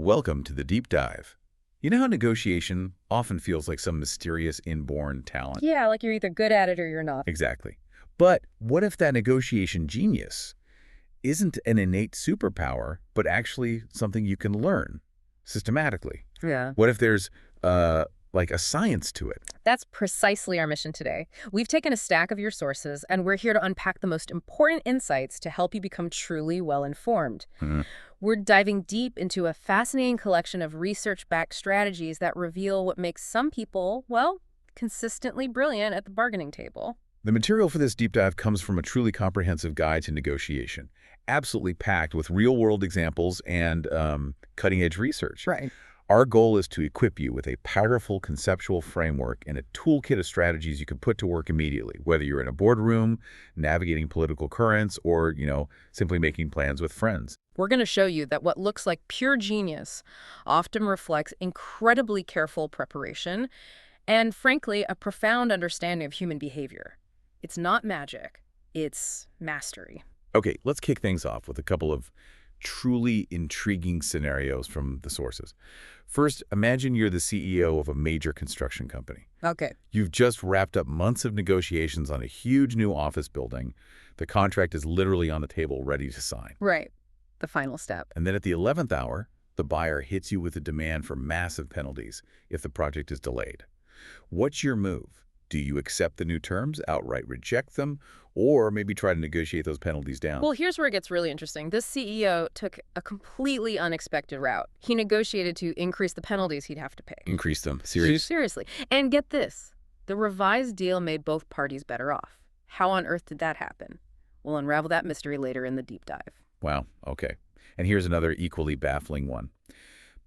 Welcome to the Deep Dive. You know how negotiation often feels like some mysterious inborn talent? Yeah, like you're either good at it or you're not. Exactly. But what if that negotiation genius isn't an innate superpower, but actually something you can learn systematically? Yeah. What if there's like a science to it? That's precisely our mission today. We've taken a stack of your sources, and we're here to unpack the most important insights to help you become truly well-informed. Hmm. We're diving deep into a fascinating collection of research-backed strategies that reveal what makes some people, well, consistently brilliant at the bargaining table. The material for this deep dive comes from a truly comprehensive guide to negotiation, absolutely packed with real-world examples and cutting-edge research. Right. Our goal is to equip you with a powerful conceptual framework and a toolkit of strategies you can put to work immediately, whether you're in a boardroom, navigating political currents, or, simply making plans with friends. We're going to show you that what looks like pure genius often reflects incredibly careful preparation and, frankly, a profound understanding of human behavior. It's not magic. It's mastery. Okay, let's kick things off with a couple of truly intriguing scenarios from the sources. First, imagine you're the CEO of a major construction company. Okay. You've just wrapped up months of negotiations on a huge new office building. The contract is literally on the table ready to sign. Right. The final step. And then at the 11th hour, the buyer hits you with a demand for massive penalties if the project is delayed. What's your move? Do you accept the new terms, outright reject them, or maybe try to negotiate those penalties down? Well, here's where it gets really interesting. This CEO took a completely unexpected route. He negotiated to increase the penalties he'd have to pay. Increase them. Serious? Seriously. And get this. The revised deal made both parties better off. How on earth did that happen? We'll unravel that mystery later in the deep dive. Wow, okay. And here's another equally baffling one.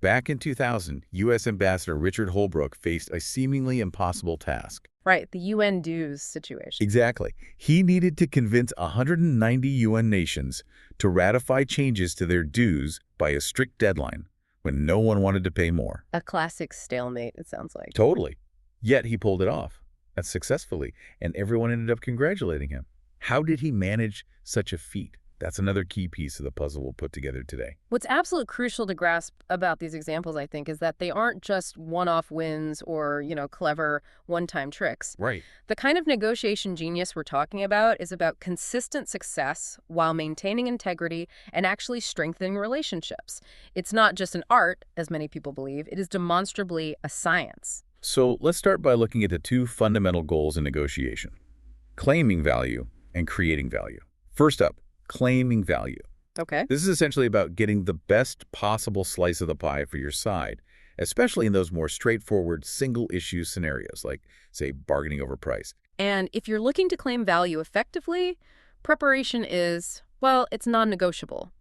Back in 2000, U.S. Ambassador Richard Holbrooke faced a seemingly impossible task. Right, the UN dues situation. Exactly. He needed to convince 190 UN nations to ratify changes to their dues by a strict deadline when no one wanted to pay more. A classic stalemate, it sounds like. Totally. Yet he pulled it off, successfully, and everyone ended up congratulating him. How did he manage such a feat? That's another key piece of the puzzle we'll put together today. What's absolutely crucial to grasp about these examples, I think, is that they aren't just one-off wins or, clever one-time tricks. Right. The kind of negotiation genius we're talking about is about consistent success while maintaining integrity and actually strengthening relationships. It's not just an art, as many people believe. It is demonstrably a science. So let's start by looking at the two fundamental goals in negotiation: claiming value and creating value. First up, claiming value. Okay. This is essentially about getting the best possible slice of the pie for your side, especially in those more straightforward single-issue scenarios, like, say, bargaining over price. And if you're looking to claim value effectively, preparation is, well, it's non-negotiable.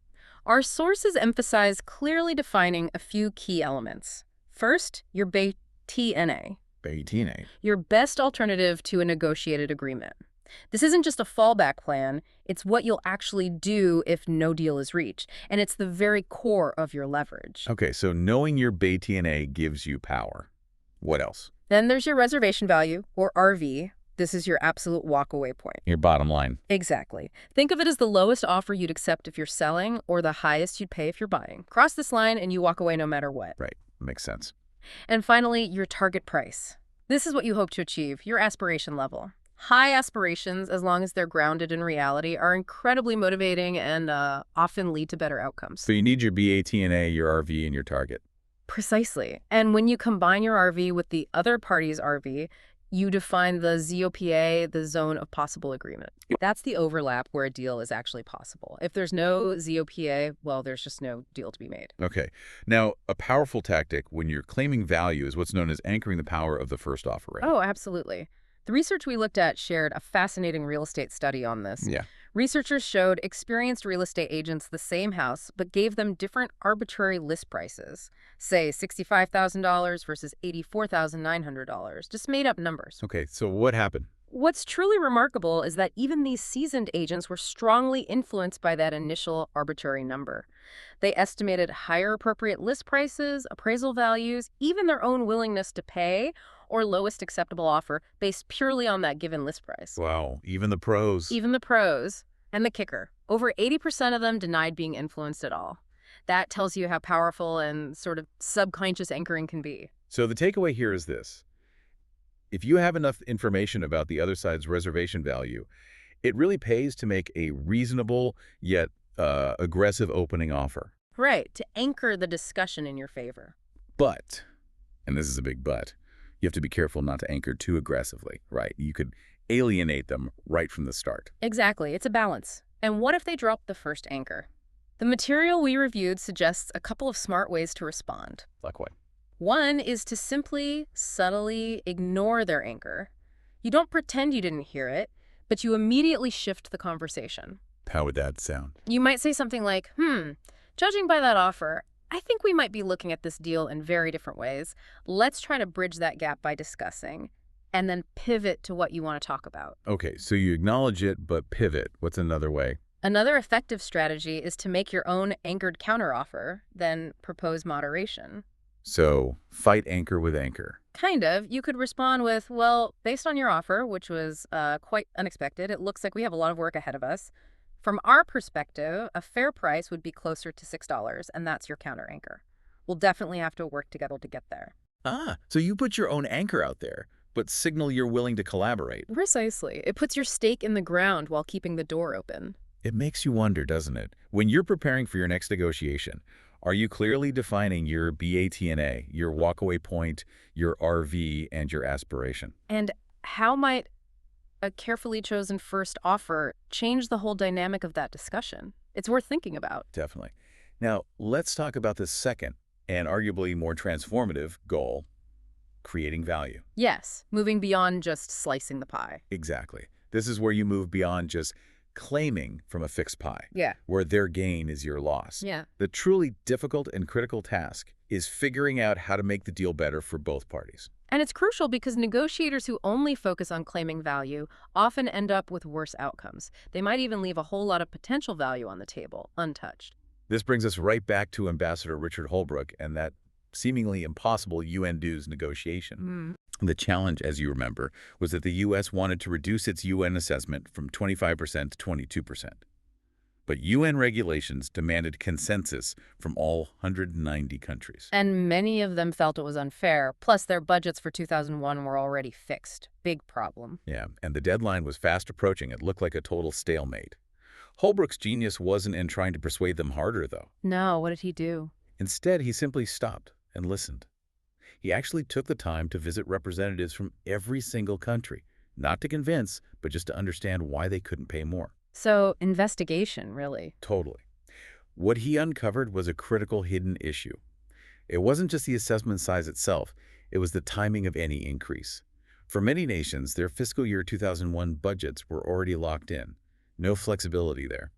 Our sources emphasize clearly defining a few key elements. First, your BTNA, your best alternative to a negotiated agreement. This isn't just a fallback plan, it's what you'll actually do if no deal is reached, and it's the very core of your leverage. Okay, so knowing your BTNA gives you power. What else? Then there's your reservation value, or RV. This is your absolute walkaway point. Your bottom line. Exactly. Think of it as the lowest offer you'd accept if you're selling, or the highest you'd pay if you're buying. Cross this line and you walk away no matter what. Right, makes sense. And finally, your target price. This is what you hope to achieve, your aspiration level. High aspirations, as long as they're grounded in reality, are incredibly motivating and often lead to better outcomes. So you need your BATNA, your RV, and your target. Precisely. And when you combine your RV with the other party's RV, you define the ZOPA, the zone of possible agreement. That's the overlap where a deal is actually possible. If there's no ZOPA, well, there's just no deal to be made. Okay. Now, a powerful tactic when you're claiming value is what's known as anchoring the power of the first offer, right? Oh, absolutely. The research we looked at shared a fascinating real estate study on this. Yeah. Researchers showed experienced real estate agents the same house, but gave them different arbitrary list prices. Say $65,000 versus $84,900. Just made up numbers. Okay, so what happened? What's truly remarkable is that even these seasoned agents were strongly influenced by that initial arbitrary number. They estimated higher appropriate list prices, appraisal values, even their own willingness to pay, or lowest acceptable offer based purely on that given list price. Wow, even the pros. Even the pros. And the kicker, over 80% of them denied being influenced at all. That tells you how powerful and sort of subconscious anchoring can be. So the takeaway here is this. If you have enough information about the other side's reservation value, it really pays to make a reasonable yet aggressive opening offer. Right, to anchor the discussion in your favor. But, and this is a big but, you have to be careful not to anchor too aggressively, right? You could alienate them right from the start. Exactly, it's a balance. And what if they drop the first anchor? The material we reviewed suggests a couple of smart ways to respond. Like what? One is to simply, subtly ignore their anchor. You don't pretend you didn't hear it, but you immediately shift the conversation. How would that sound? You might say something like, judging by that offer, I think we might be looking at this deal in very different ways. Let's try to bridge that gap by discussing, and then pivot to what you want to talk about. Okay, so you acknowledge it, but pivot. What's another way? Another effective strategy is to make your own anchored counteroffer, then propose moderation. So, fight anchor with anchor. Kind of. You could respond with, well, based on your offer, which was quite unexpected, it looks like we have a lot of work ahead of us. From our perspective, a fair price would be closer to $6, and that's your counter anchor. We'll definitely have to work together to get there. So you put your own anchor out there, but signal you're willing to collaborate. Precisely. It puts your stake in the ground while keeping the door open. It makes you wonder, doesn't it? When you're preparing for your next negotiation, are you clearly defining your BATNA, your walkaway point, your RV, and your aspiration? And how might a carefully chosen first offer change the whole dynamic of that discussion? It's worth thinking about. Definitely. Now, let's talk about the second and arguably more transformative goal, creating value. Yes, moving beyond just slicing the pie. Exactly. This is where you move beyond just claiming from a fixed pie, Yeah. where their gain is your loss. Yeah. The truly difficult and critical task is figuring out how to make the deal better for both parties. And it's crucial because negotiators who only focus on claiming value often end up with worse outcomes. They might even leave a whole lot of potential value on the table, untouched. This brings us right back to Ambassador Richard Holbrooke and that seemingly impossible UN dues negotiation. The challenge, as you remember, was that the U.S. wanted to reduce its UN assessment from 25% to 22%. But UN regulations demanded consensus from all 190 countries. And many of them felt it was unfair, plus their budgets for 2001 were already fixed. Big problem. Yeah, and the deadline was fast approaching. It looked like a total stalemate. Holbrooke's genius wasn't in trying to persuade them harder, though. No, what did he do? Instead, he simply stopped and listened. He actually took the time to visit representatives from every single country, not to convince, but just to understand why they couldn't pay more. So, investigation, really. Totally. What he uncovered was a critical hidden issue. It wasn't just the assessment size itself, it was the timing of any increase. For many nations, their fiscal year 2001 budgets were already locked in. No flexibility there.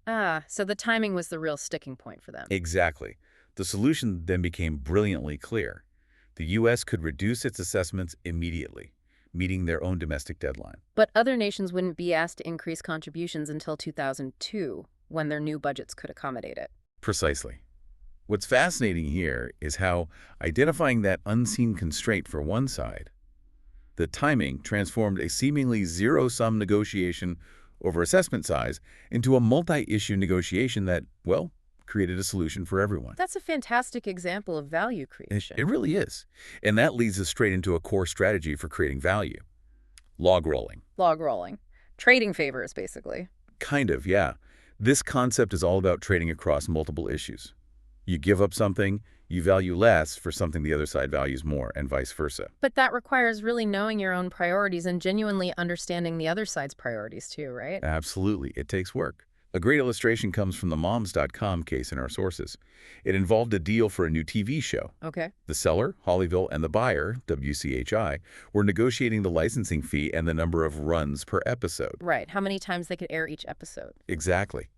So the timing was the real sticking point for them. Exactly. The solution then became brilliantly clear. The U.S. could reduce its assessments immediately, meeting their own domestic deadline. But other nations wouldn't be asked to increase contributions until 2002, when their new budgets could accommodate it. Precisely. What's fascinating here is how identifying that unseen constraint for one side, the timing transformed a seemingly zero-sum negotiation over assessment size into a multi-issue negotiation that, well, created a solution for everyone. That's a fantastic example of value creation. It really is. And that leads us straight into a core strategy for creating value. Log rolling. Log rolling. Trading favors, basically. Kind of, yeah. This concept is all about trading across multiple issues. You give up something, you value less for something the other side values more, and vice versa. But that requires really knowing your own priorities and genuinely understanding the other side's priorities too, right? Absolutely. It takes work. A great illustration comes from the moms.com case in our sources. It involved a deal for a new TV show. Okay. The seller, Hollyville, and the buyer, WCHI, were negotiating the licensing fee and the number of runs per episode. Right. How many times they could air each episode. Exactly.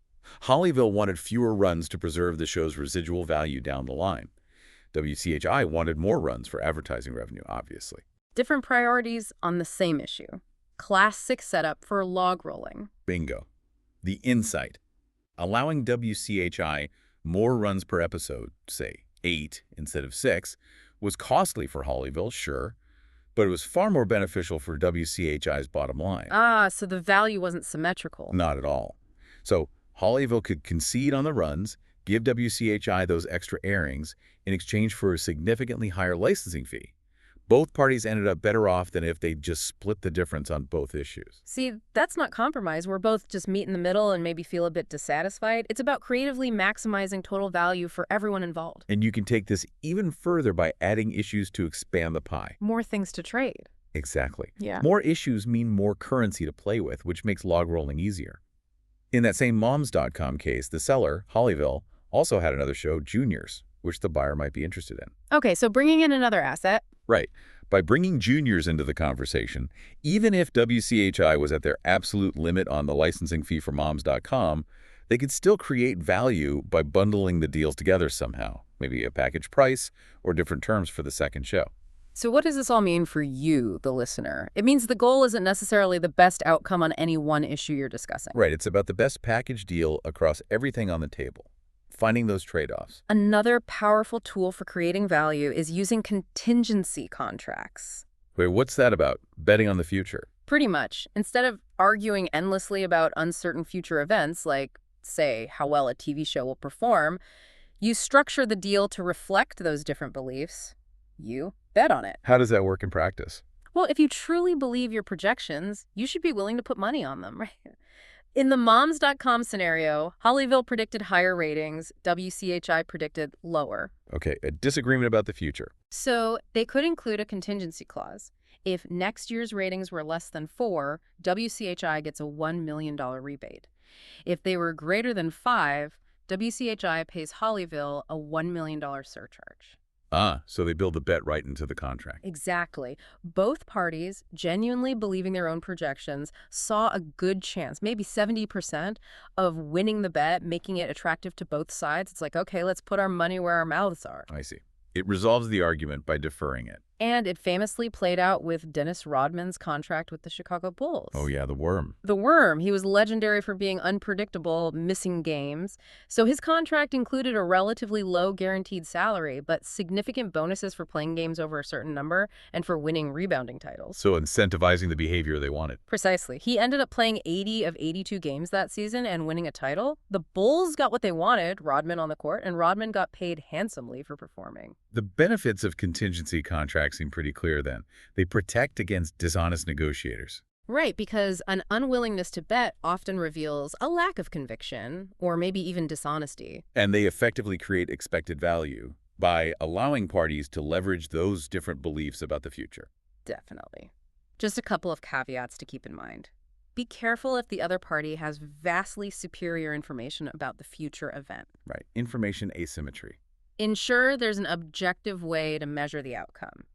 Hollyville wanted fewer runs to preserve the show's residual value down the line. WCHI wanted more runs for advertising revenue, obviously. Different priorities on the same issue. Classic setup for log rolling. Bingo. The insight. Allowing WCHI more runs per episode, say 8 instead of 6, was costly for Hollyville, sure, but it was far more beneficial for WCHI's bottom line. So the value wasn't symmetrical. Not at all. So Hollyville could concede on the runs, Give WCHI those extra airings in exchange for a significantly higher licensing fee. Both parties ended up better off than if they just split the difference on both issues. See, that's not compromise. We're both just meet in the middle and maybe feel a bit dissatisfied. It's about creatively maximizing total value for everyone involved. And you can take this even further by adding issues to expand the pie. More things to trade. Exactly. Yeah. More issues mean more currency to play with, which makes log rolling easier. In that same Moms.com case, the seller, Hollyville, also had another show, Juniors, which the buyer might be interested in. Okay, so bringing in another asset. Right. By bringing juniors into the conversation, even if WCHI was at their absolute limit on the licensing fee for Moms.com, they could still create value by bundling the deals together somehow, maybe a package price or different terms for the second show. So what does this all mean for you, the listener? It means the goal isn't necessarily the best outcome on any one issue you're discussing. Right. It's about the best package deal across everything on the table. Finding those trade-offs. Another powerful tool for creating value is using contingency contracts. Wait, what's that about? Betting on the future? Pretty much. Instead of arguing endlessly about uncertain future events, like, say, how well a TV show will perform, you structure the deal to reflect those different beliefs. You bet on it. How does that work in practice? Well, if you truly believe your projections, you should be willing to put money on them, right? In the Moms.com scenario, Hollyville predicted higher ratings, WCHI predicted lower. Okay, a disagreement about the future. So they could include a contingency clause. If next year's ratings were less than 4, WCHI gets a $1 million rebate. If they were greater than 5, WCHI pays Hollyville a $1 million surcharge. Ah, so they build the bet right into the contract. Exactly. Both parties, genuinely believing their own projections, saw a good chance, maybe 70%, of winning the bet, making it attractive to both sides. It's like, okay, let's put our money where our mouths are. I see. It resolves the argument by deferring it. And it famously played out with Dennis Rodman's contract with the Chicago Bulls. Oh yeah, the worm. The Worm. He was legendary for being unpredictable, missing games. So his contract included a relatively low guaranteed salary, but significant bonuses for playing games over a certain number and for winning rebounding titles. So incentivizing the behavior they wanted. Precisely. He ended up playing 80 of 82 games that season and winning a title. The Bulls got what they wanted, Rodman on the court, and Rodman got paid handsomely for performing. The benefits of contingency contracts seem pretty clear then. They protect against dishonest negotiators. Right, because an unwillingness to bet often reveals a lack of conviction or maybe even dishonesty. And they effectively create expected value by allowing parties to leverage those different beliefs about the future. Definitely. Just a couple of caveats to keep in mind. Be careful if the other party has vastly superior information about the future event. Right. Information asymmetry. Ensure there's an objective way to measure the outcome.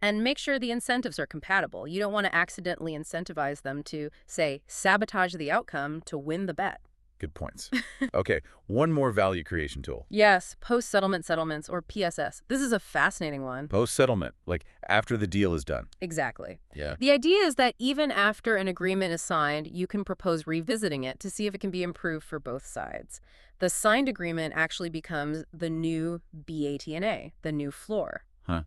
And make sure the incentives are compatible. You don't want to accidentally incentivize them to, say, sabotage the outcome to win the bet. Good points. Okay, one more value creation tool. Yes, post-settlement settlements, or PSS. This is a fascinating one. Post-settlement, like after the deal is done. Exactly. Yeah. The idea is that even after an agreement is signed, you can propose revisiting it to see if it can be improved for both sides. The signed agreement actually becomes the new BATNA, the new floor. Huh.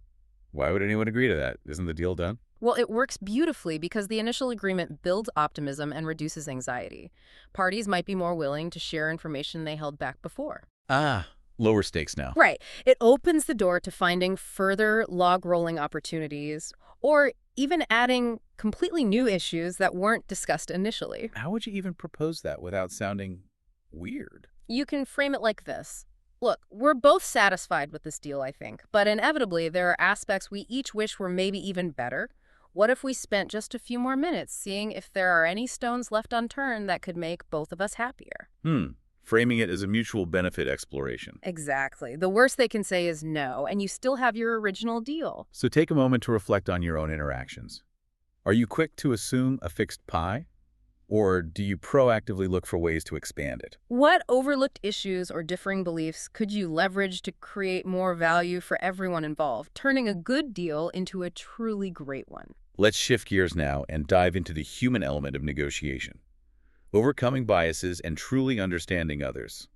Why would anyone agree to that? Isn't the deal done? Well, it works beautifully because the initial agreement builds optimism and reduces anxiety. Parties might be more willing to share information they held back before. Ah, lower stakes now. Right. It opens the door to finding further log rolling opportunities or even adding completely new issues that weren't discussed initially. How would you even propose that without sounding weird? You can frame it like this. Look, we're both satisfied with this deal, I think, but inevitably there are aspects we each wish were maybe even better. What if we spent just a few more minutes seeing if there are any stones left unturned that could make both of us happier? Framing it as a mutual benefit exploration. Exactly. The worst they can say is no, and you still have your original deal. So take a moment to reflect on your own interactions. Are you quick to assume a fixed pie? Or do you proactively look for ways to expand it? What overlooked issues or differing beliefs could you leverage to create more value for everyone involved, turning a good deal into a truly great one? Let's shift gears now and dive into the human element of negotiation. Overcoming biases and truly understanding others.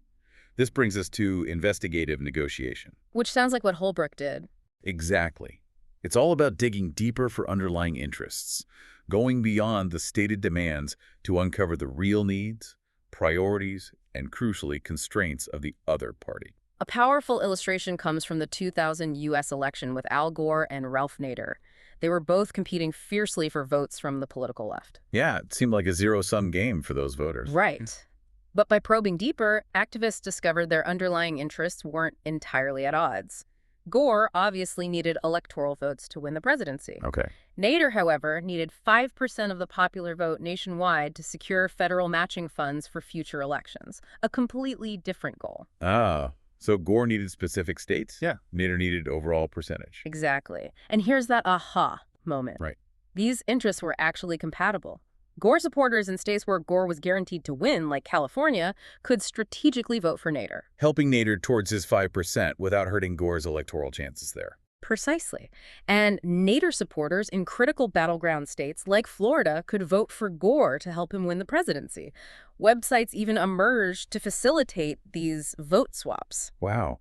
This brings us to investigative negotiation. Which sounds like what Holbrook did. Exactly. It's all about digging deeper for underlying interests, going beyond the stated demands to uncover the real needs, priorities, and crucially, constraints of the other party. A powerful illustration comes from the 2000 U.S. election with Al Gore and Ralph Nader. They were both competing fiercely for votes from the political left. Yeah, it seemed like a zero-sum game for those voters. Right. But by probing deeper, activists discovered their underlying interests weren't entirely at odds. Gore obviously needed electoral votes to win the presidency. Okay. Nader, however, needed 5% of the popular vote nationwide to secure federal matching funds for future elections, a completely different goal. Ah, so Gore needed specific states? Yeah. Nader needed overall percentage. Exactly. And here's that aha moment. Right. These interests were actually compatible. Gore supporters in states where Gore was guaranteed to win, like California, could strategically vote for Nader. Helping Nader towards his 5% without hurting Gore's electoral chances there. Precisely. And Nader supporters in critical battleground states like Florida could vote for Gore to help him win the presidency. Websites even emerged to facilitate these vote swaps. Wow.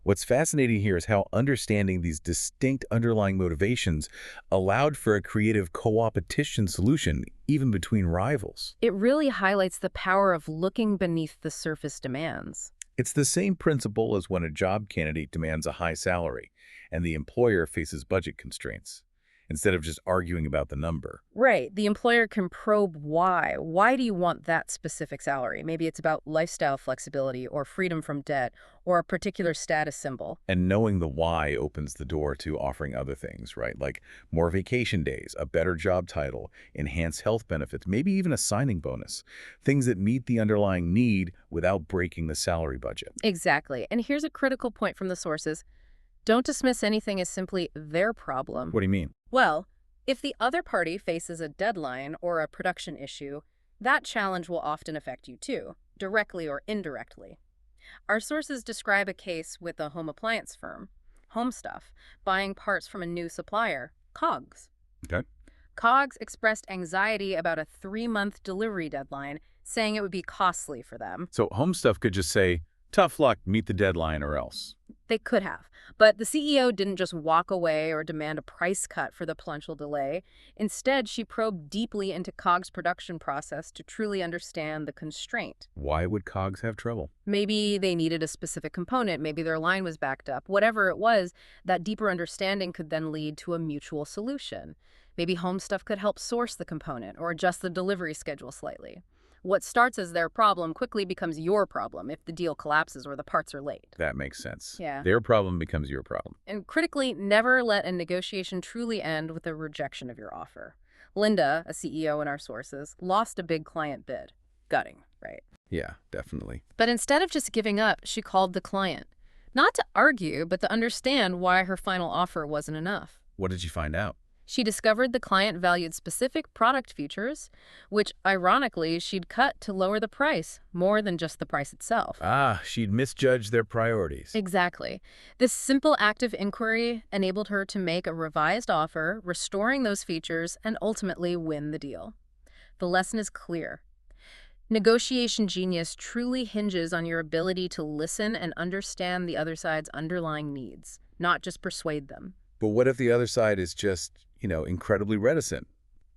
What's fascinating here is how understanding these distinct underlying motivations allowed for a creative co-opetition solution, even between rivals. It really highlights the power of looking beneath the surface demands. It's the same principle as when a job candidate demands a high salary and the employer faces budget constraints, instead of just arguing about the number. Right. The employer can probe why. Why do you want that specific salary? Maybe it's about lifestyle flexibility or freedom from debt or a particular status symbol. And knowing the why opens the door to offering other things, right? Like more vacation days, a better job title, enhanced health benefits, maybe even a signing bonus. Things that meet the underlying need without breaking the salary budget. Exactly. And here's a critical point from the sources. Don't dismiss anything as simply their problem. What do you mean? Well, if the other party faces a deadline or a production issue, that challenge will often affect you too, directly or indirectly. Our sources describe a case with a home appliance firm, Home Stuff, buying parts from a new supplier, Cogs. Okay. Cogs expressed anxiety about a 3-month delivery deadline, saying it would be costly for them. So Home Stuff could just say, tough luck, meet the deadline or else. They could have. But the CEO didn't just walk away or demand a price cut for the potential delay. Instead, she probed deeply into COG's production process to truly understand the constraint. Why would Cogs have trouble? Maybe they needed a specific component. Maybe their line was backed up. Whatever it was, that deeper understanding could then lead to a mutual solution. Maybe Home Stuff could help source the component or adjust the delivery schedule slightly. What starts as their problem quickly becomes your problem if the deal collapses or the parts are late. That makes sense. Yeah. Their problem becomes your problem. And critically, never let a negotiation truly end with a rejection of your offer. Linda, a CEO in our sources, lost a big client bid. Gutting, right? Yeah, definitely. But instead of just giving up, she called the client. Not to argue, but to understand why her final offer wasn't enough. What did you find out? She discovered the client valued specific product features, which, ironically, she'd cut to lower the price, more than just the price itself. Ah, she'd misjudged their priorities. Exactly. This simple act of inquiry enabled her to make a revised offer, restoring those features, and ultimately win the deal. The lesson is clear. Negotiation genius truly hinges on your ability to listen and understand the other side's underlying needs, not just persuade them. But what if the other side is just, incredibly reticent,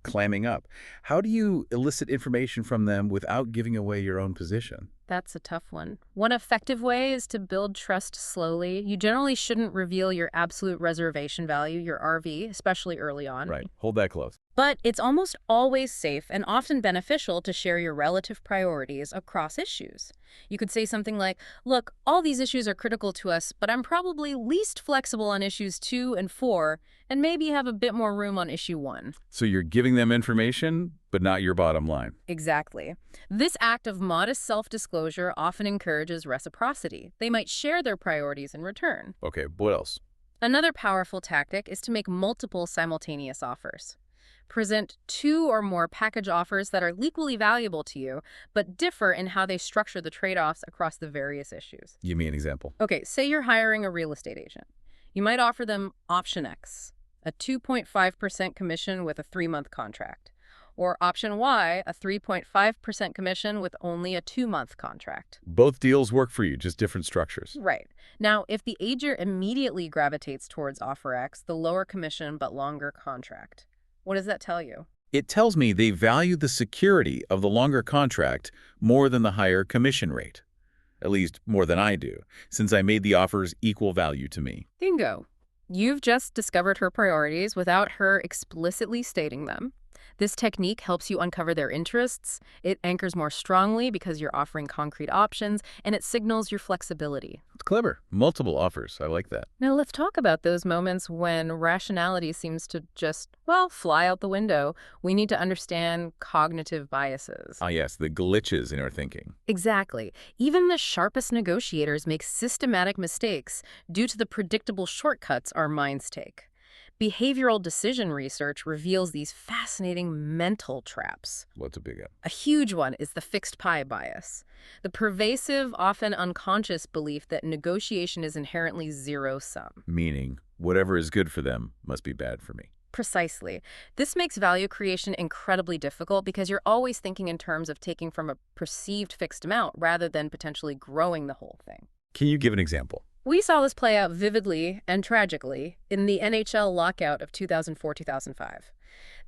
clamming up? How do you elicit information from them without giving away your own position? That's a tough one. One effective way is to build trust slowly. You generally shouldn't reveal your absolute reservation value, your RV, especially early on. Right. Hold that close. But it's almost always safe and often beneficial to share your relative priorities across issues. You could say something like, look, all these issues are critical to us, but I'm probably least flexible on issues 2 and 4, and maybe have a bit more room on issue 1. So you're giving them information, but not your bottom line. Exactly. This act of modest self-disclosure often encourages reciprocity. They might share their priorities in return. Okay, what else? Another powerful tactic is to make multiple simultaneous offers. Present 2 or more package offers that are equally valuable to you, but differ in how they structure the trade-offs across the various issues. Give me an example. Okay, say you're hiring a real estate agent. You might offer them Option X, a 2.5% commission with a 3-month contract, or Option Y, a 3.5% commission with only a 2-month contract. Both deals work for you, just different structures. Right. Now, if the agent immediately gravitates towards Offer X, the lower commission but longer contract, what does that tell you? It tells me they value the security of the longer contract more than the higher commission rate. At least more than I do, since I made the offers equal value to me. Bingo. You've just discovered her priorities without her explicitly stating them. This technique helps you uncover their interests, it anchors more strongly because you're offering concrete options, and it signals your flexibility. It's clever. Multiple offers. I like that. Now let's talk about those moments when rationality seems to just, well, fly out the window. We need to understand cognitive biases. Ah, yes, the glitches in our thinking. Exactly. Even the sharpest negotiators make systematic mistakes due to the predictable shortcuts our minds take. Behavioral decision research reveals these fascinating mental traps. What's a big one? A huge one is the fixed pie bias, the pervasive, often unconscious belief that negotiation is inherently zero-sum. Meaning, whatever is good for them must be bad for me. Precisely. This makes value creation incredibly difficult because you're always thinking in terms of taking from a perceived fixed amount rather than potentially growing the whole thing. Can you give an example? We saw this play out vividly and tragically in the NHL lockout of 2004-2005.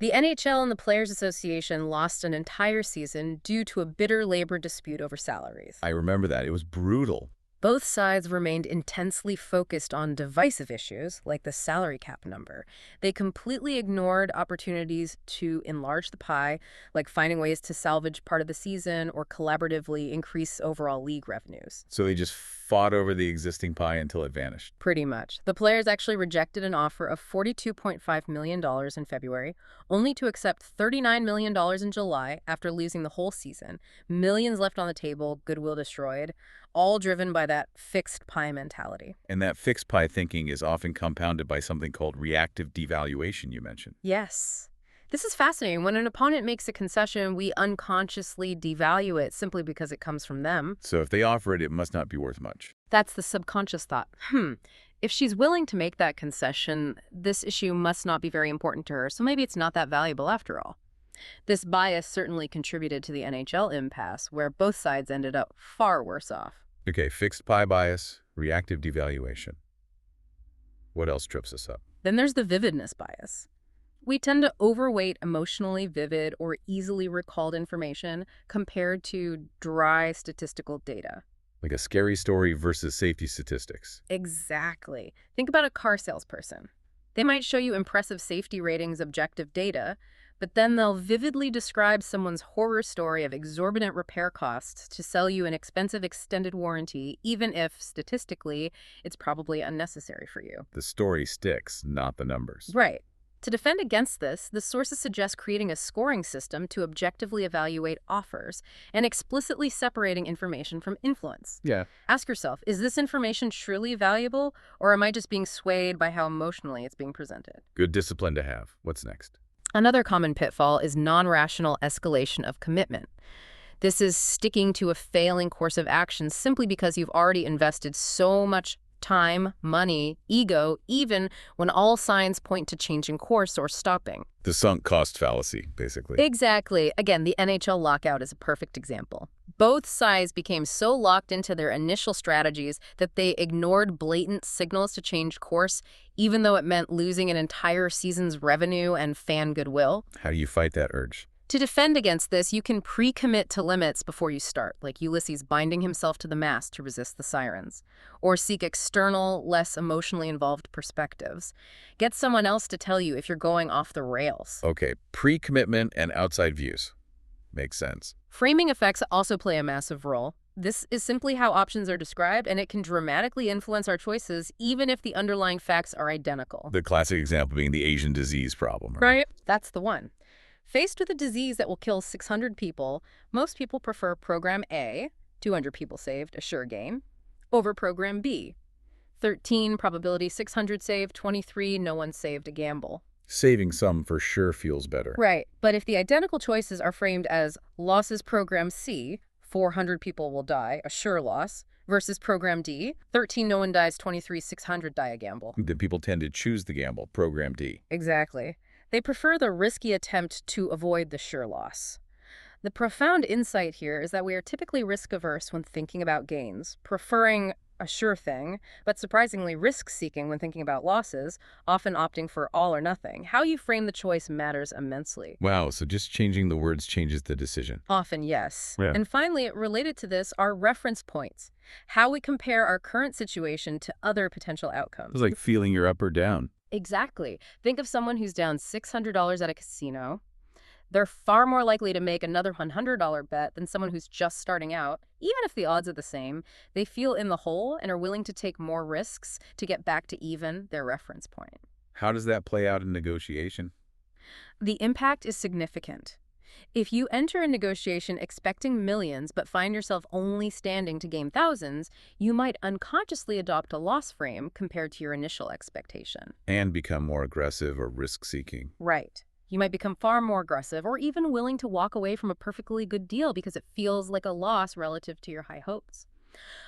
The NHL and the Players Association lost an entire season due to a bitter labor dispute over salaries. I remember that. It was brutal. Both sides remained intensely focused on divisive issues, like the salary cap number. They completely ignored opportunities to enlarge the pie, like finding ways to salvage part of the season or collaboratively increase overall league revenues. So they just fought over the existing pie until it vanished. Pretty much. The players actually rejected an offer of $42.5 million in February, only to accept $39 million in July after losing the whole season. Millions left on the table, goodwill destroyed, all driven by that fixed pie mentality. And that fixed pie thinking is often compounded by something called reactive devaluation you mentioned. Yes. This is fascinating. When an opponent makes a concession, we unconsciously devalue it simply because it comes from them. So if they offer it, it must not be worth much. That's the subconscious thought. If she's willing to make that concession, this issue must not be very important to her, so maybe it's not that valuable after all. This bias certainly contributed to the NHL impasse, where both sides ended up far worse off. Okay, fixed pie bias, reactive devaluation. What else trips us up? Then there's the vividness bias. We tend to overweight emotionally vivid or easily recalled information compared to dry statistical data. Like a scary story versus safety statistics. Exactly. Think about a car salesperson. They might show you impressive safety ratings, objective data, but then they'll vividly describe someone's horror story of exorbitant repair costs to sell you an expensive extended warranty, even if, statistically, it's probably unnecessary for you. The story sticks, not the numbers. Right. To defend against this, the sources suggest creating a scoring system to objectively evaluate offers and explicitly separating information from influence. Yeah. Ask yourself, is this information truly valuable, or am I just being swayed by how emotionally it's being presented? Good discipline to have. What's next? Another common pitfall is non-rational escalation of commitment. This is sticking to a failing course of action simply because you've already invested so much time, money, ego, even when all signs point to changing course or stopping. The sunk cost fallacy, basically. Exactly. Again, the NHL lockout is a perfect example. Both sides became so locked into their initial strategies that they ignored blatant signals to change course, even though it meant losing an entire season's revenue and fan goodwill. How do you fight that urge? To defend against this, you can pre-commit to limits before you start, like Ulysses binding himself to the mast to resist the sirens, or seek external, less emotionally involved perspectives. Get someone else to tell you if you're going off the rails. Okay, pre-commitment and outside views. Makes sense. Framing effects also play a massive role. This is simply how options are described, and it can dramatically influence our choices, even if the underlying facts are identical. The classic example being the Asian disease problem. Right? That's the one. Faced with a disease that will kill 600 people, most people prefer Program A, 200 people saved, a sure gain, over Program B, 13, probability 600 saved, 23, no one saved, a gamble. Saving some for sure feels better. Right, but if the identical choices are framed as losses Program C, 400 people will die, a sure loss, versus Program D, 13, no one dies, 23, 600 die, a gamble. Then people tend to choose the gamble, Program D. Exactly. They prefer the risky attempt to avoid the sure loss. The profound insight here is that we are typically risk-averse when thinking about gains, preferring a sure thing, but surprisingly risk-seeking when thinking about losses, often opting for all or nothing. How you frame the choice matters immensely. Wow, so just changing the words changes the decision. Often, yes. Yeah. And finally, related to this are reference points, how we compare our current situation to other potential outcomes. It's like feeling you're up or down. Exactly. Think of someone who's down $600 at a casino. They're far more likely to make another $100 bet than someone who's just starting out. Even if the odds are the same, they feel in the hole and are willing to take more risks to get back to even their reference point. How does that play out in negotiation? The impact is significant. If you enter a negotiation expecting millions but find yourself only standing to gain thousands, you might unconsciously adopt a loss frame compared to your initial expectation. And become more aggressive or risk-seeking. Right. You might become far more aggressive or even willing to walk away from a perfectly good deal because it feels like a loss relative to your high hopes.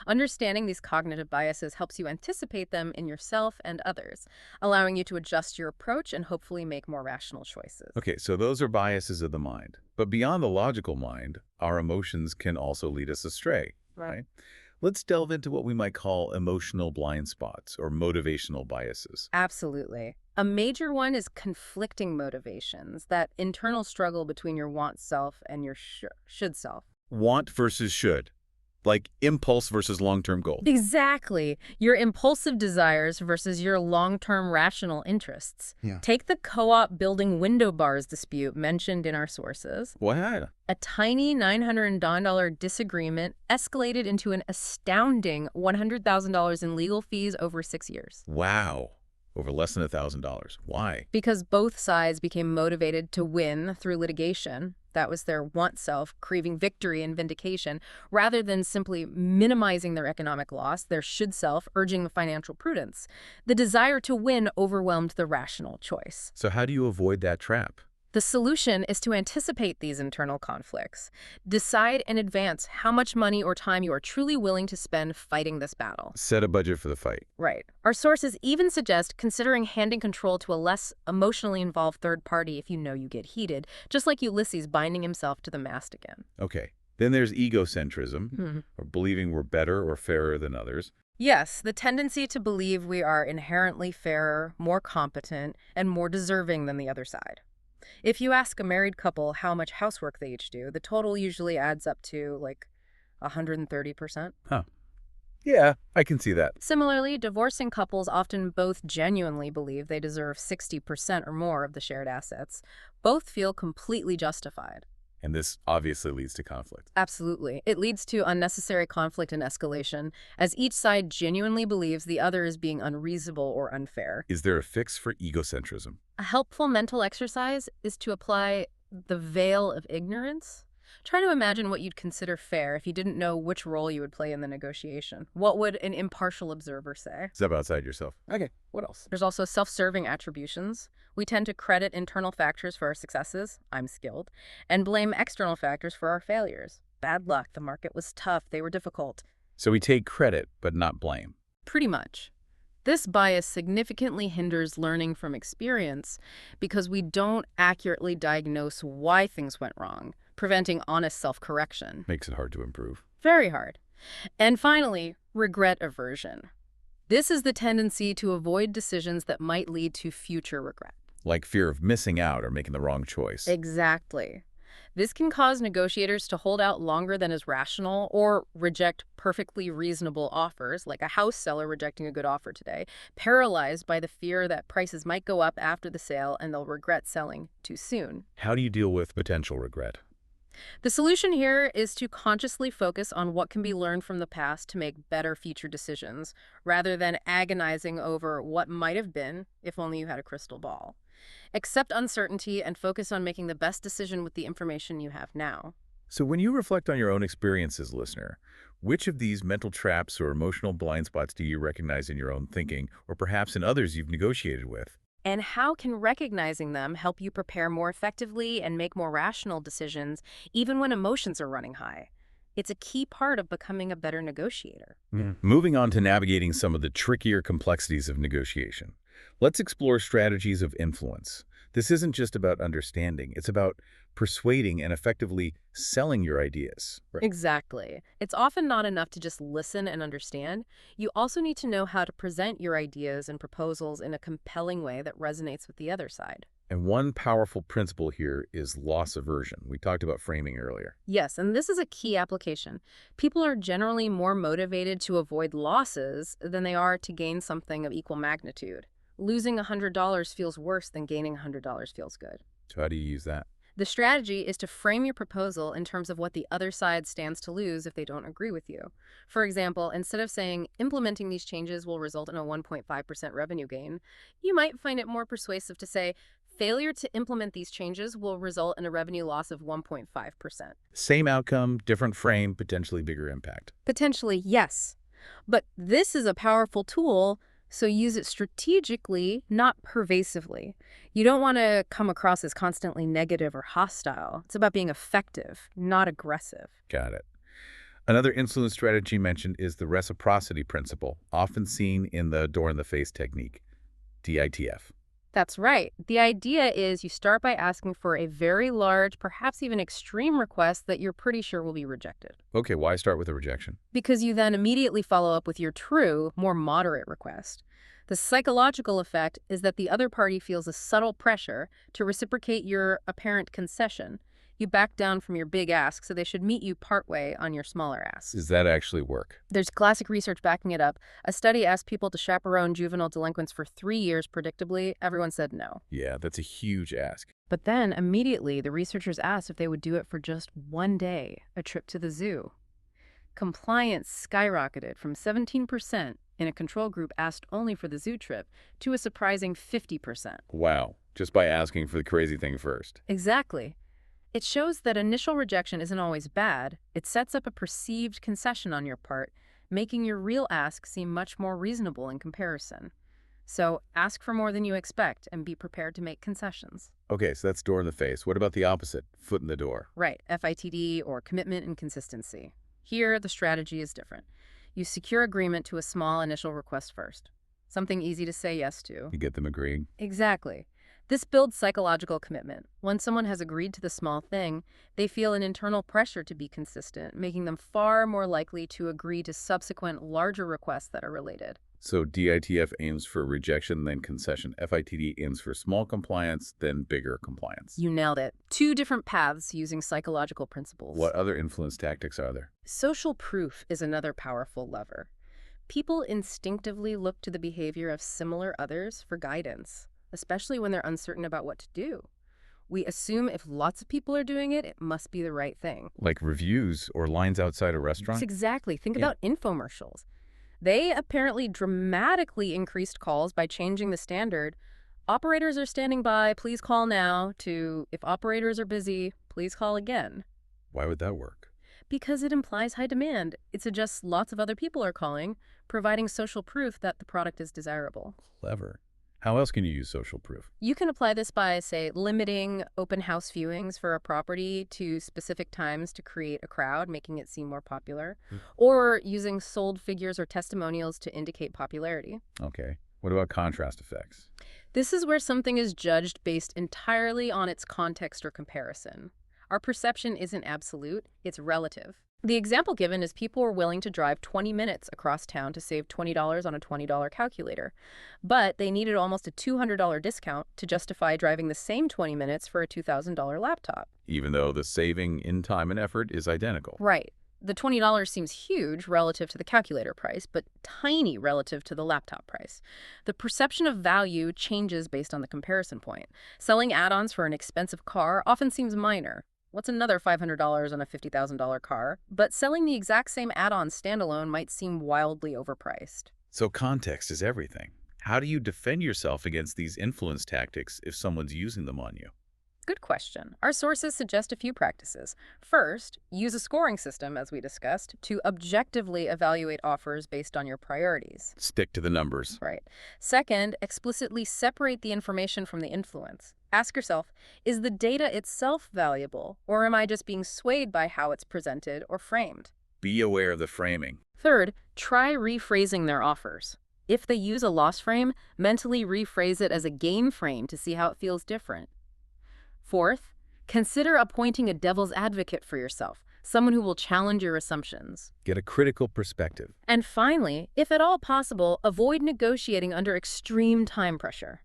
Understanding these cognitive biases helps you anticipate them in yourself and others, allowing you to adjust your approach and hopefully make more rational choices. Okay, so those are biases of the mind. But beyond the logical mind, our emotions can also lead us astray, right? Let's delve into what we might call emotional blind spots or motivational biases. Absolutely. A major one is conflicting motivations, that internal struggle between your want self and your should self. Want versus should, like impulse versus long-term goal. Exactly. Your impulsive desires versus your long-term rational interests. Yeah. Take the co-op building window bars dispute mentioned in our sources. What? A tiny $900 disagreement escalated into an astounding $100,000 in legal fees over 6 years. Wow. Over less than $1,000. Why? Because both sides became motivated to win through litigation. That was their want self, craving victory and vindication, rather than simply minimizing their economic loss, their should self, urging financial prudence. The desire to win overwhelmed the rational choice. So how do you avoid that trap? The solution is to anticipate these internal conflicts. Decide in advance how much money or time you are truly willing to spend fighting this battle. Set a budget for the fight. Right. Our sources even suggest considering handing control to a less emotionally involved third party if you know you get heated, just like Ulysses binding himself to the mast again. Okay. Then there's egocentrism, or believing we're better or fairer than others. Yes, the tendency to believe we are inherently fairer, more competent, and more deserving than the other side. If you ask a married couple how much housework they each do, the total usually adds up to like 130%. Huh. Yeah, I can see that. Similarly, divorcing couples often both genuinely believe they deserve 60% or more of the shared assets. Both feel completely justified. And this obviously leads to conflict. Absolutely. It leads to unnecessary conflict and escalation, as each side genuinely believes the other is being unreasonable or unfair. Is there a fix for egocentrism? A helpful mental exercise is to apply the veil of ignorance. Try to imagine what you'd consider fair if you didn't know which role you would play in the negotiation. What would an impartial observer say? Step outside yourself. Okay, what else? There's also self-serving attributions. We tend to credit internal factors for our successes, I'm skilled, and blame external factors for our failures. Bad luck, the market was tough, they were difficult. So we take credit, but not blame. Pretty much. This bias significantly hinders learning from experience because we don't accurately diagnose why things went wrong, preventing honest self-correction. Makes it hard to improve. Very hard. And finally, regret aversion. This is the tendency to avoid decisions that might lead to future regret. Like fear of missing out or making the wrong choice. Exactly. This can cause negotiators to hold out longer than is rational or reject perfectly reasonable offers, like a house seller rejecting a good offer today, paralyzed by the fear that prices might go up after the sale and they'll regret selling too soon. How do you deal with potential regret? The solution here is to consciously focus on what can be learned from the past to make better future decisions, rather than agonizing over what might have been if only you had a crystal ball. Accept uncertainty and focus on making the best decision with the information you have now. So when you reflect on your own experiences, listener, which of these mental traps or emotional blind spots do you recognize in your own thinking, or perhaps in others you've negotiated with? And how can recognizing them help you prepare more effectively and make more rational decisions, even when emotions are running high? It's a key part of becoming a better negotiator. Moving on to navigating some of the trickier complexities of negotiation. Let's explore strategies of influence. This isn't just about understanding. It's about persuading and effectively selling your ideas. Right. Exactly. It's often not enough to just listen and understand. You also need to know how to present your ideas and proposals in a compelling way that resonates with the other side. And one powerful principle here is loss aversion. We talked about framing earlier. Yes, and this is a key application. People are generally more motivated to avoid losses than they are to gain something of equal magnitude. Losing $100 feels worse than gaining $100 feels good. So how do you use that? The strategy is to frame your proposal in terms of what the other side stands to lose if they don't agree with you. For example, instead of saying, implementing these changes will result in a 1.5% revenue gain, you might find it more persuasive to say, failure to implement these changes will result in a revenue loss of 1.5%. Same outcome, different frame, potentially bigger impact. Potentially, yes. But this is a powerful tool, so use it strategically, not pervasively. You don't want to come across as constantly negative or hostile. It's about being effective, not aggressive. Got it. Another influence strategy mentioned is the reciprocity principle, often seen in the door-in-the-face technique, DITF. That's right. The idea is you start by asking for a very large, perhaps even extreme request that you're pretty sure will be rejected. Okay, why start with a rejection? Because you then immediately follow up with your true, more moderate request. The psychological effect is that the other party feels a subtle pressure to reciprocate your apparent concession. You back down from your big ask, so they should meet you partway on your smaller ask. Does that actually work? There's classic research backing it up. A study asked people to chaperone juvenile delinquents for 3 years predictably. Everyone said no. Yeah, that's a huge ask. But then, immediately, the researchers asked if they would do it for just 1 day, a trip to the zoo. Compliance skyrocketed from 17% in a control group asked only for the zoo trip to a surprising 50%. Wow, just by asking for the crazy thing first. Exactly. It shows that initial rejection isn't always bad. It sets up a perceived concession on your part, making your real ask seem much more reasonable in comparison. So ask for more than you expect and be prepared to make concessions. Okay, so that's door in the face. What about the opposite? Foot in the door. Right, FITD, or commitment and consistency. Here, the strategy is different. You secure agreement to a small initial request first. Something easy to say yes to. You get them agreeing. Exactly. This builds psychological commitment. When someone has agreed to the small thing, they feel an internal pressure to be consistent, making them far more likely to agree to subsequent larger requests that are related. So DITF aims for rejection, then concession. FITD aims for small compliance, then bigger compliance. You nailed it. 2 different paths using psychological principles. What other influence tactics are there? Social proof is another powerful lever. People instinctively look to the behavior of similar others for guidance, especially when they're uncertain about what to do. We assume if lots of people are doing it, it must be the right thing. Like reviews or lines outside a restaurant? Exactly. Think Yeah. about infomercials. They apparently dramatically increased calls by changing the standard. Operators are standing by, please call now, to if operators are busy, please call again. Why would that work? Because it implies high demand. It suggests lots of other people are calling, providing social proof that the product is desirable. Clever. How else can you use social proof? You can apply this by, say, limiting open house viewings for a property to specific times to create a crowd, making it seem more popular, or using sold figures or testimonials to indicate popularity. Okay. What about contrast effects? This is where something is judged based entirely on its context or comparison. Our perception isn't absolute, it's relative. The example given is people were willing to drive 20 minutes across town to save $20 on a $20 calculator, but they needed almost a $200 discount to justify driving the same 20 minutes for a $2,000 laptop. Even though the saving in time and effort is identical. Right. The $20 seems huge relative to the calculator price, but tiny relative to the laptop price. The perception of value changes based on the comparison point. Selling add-ons for an expensive car often seems minor. What's another $500 on a $50,000 car? But selling the exact same add-on standalone might seem wildly overpriced. So context is everything. How do you defend yourself against these influence tactics if someone's using them on you? Good question. Our sources suggest a few practices. First, use a scoring system, as we discussed, to objectively evaluate offers based on your priorities. Stick to the numbers. Right. Second, explicitly separate the information from the influence. Ask yourself, is the data itself valuable, or am I just being swayed by how it's presented or framed? Be aware of the framing. Third, try rephrasing their offers. If they use a loss frame, mentally rephrase it as a gain frame to see how it feels different. Fourth, consider appointing a devil's advocate for yourself, someone who will challenge your assumptions. Get a critical perspective. And finally, if at all possible, avoid negotiating under extreme time pressure.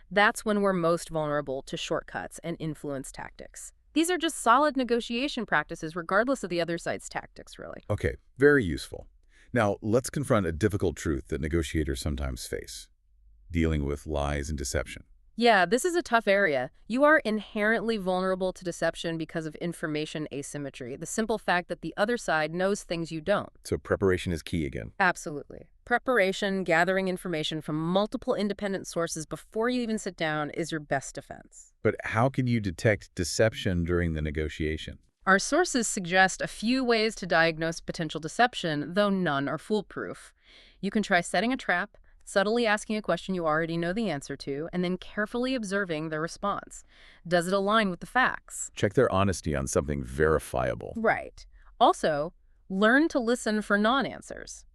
That's when we're most vulnerable to shortcuts and influence tactics. These are just solid negotiation practices regardless of the other side's tactics, really. Okay, very useful. Now, let's confront a difficult truth that negotiators sometimes face: dealing with lies and deception. Yeah, this is a tough area. You are inherently vulnerable to deception because of information asymmetry, the simple fact that the other side knows things you don't. So preparation is key again. Absolutely. Preparation, gathering information from multiple independent sources before you even sit down is your best defense. But how can you detect deception during the negotiation? Our sources suggest a few ways to diagnose potential deception, though none are foolproof. You can try setting a trap, subtly asking a question you already know the answer to, and then carefully observing their response. Does it align with the facts? Check their honesty on something verifiable. Right. Also, learn to listen for non-answers.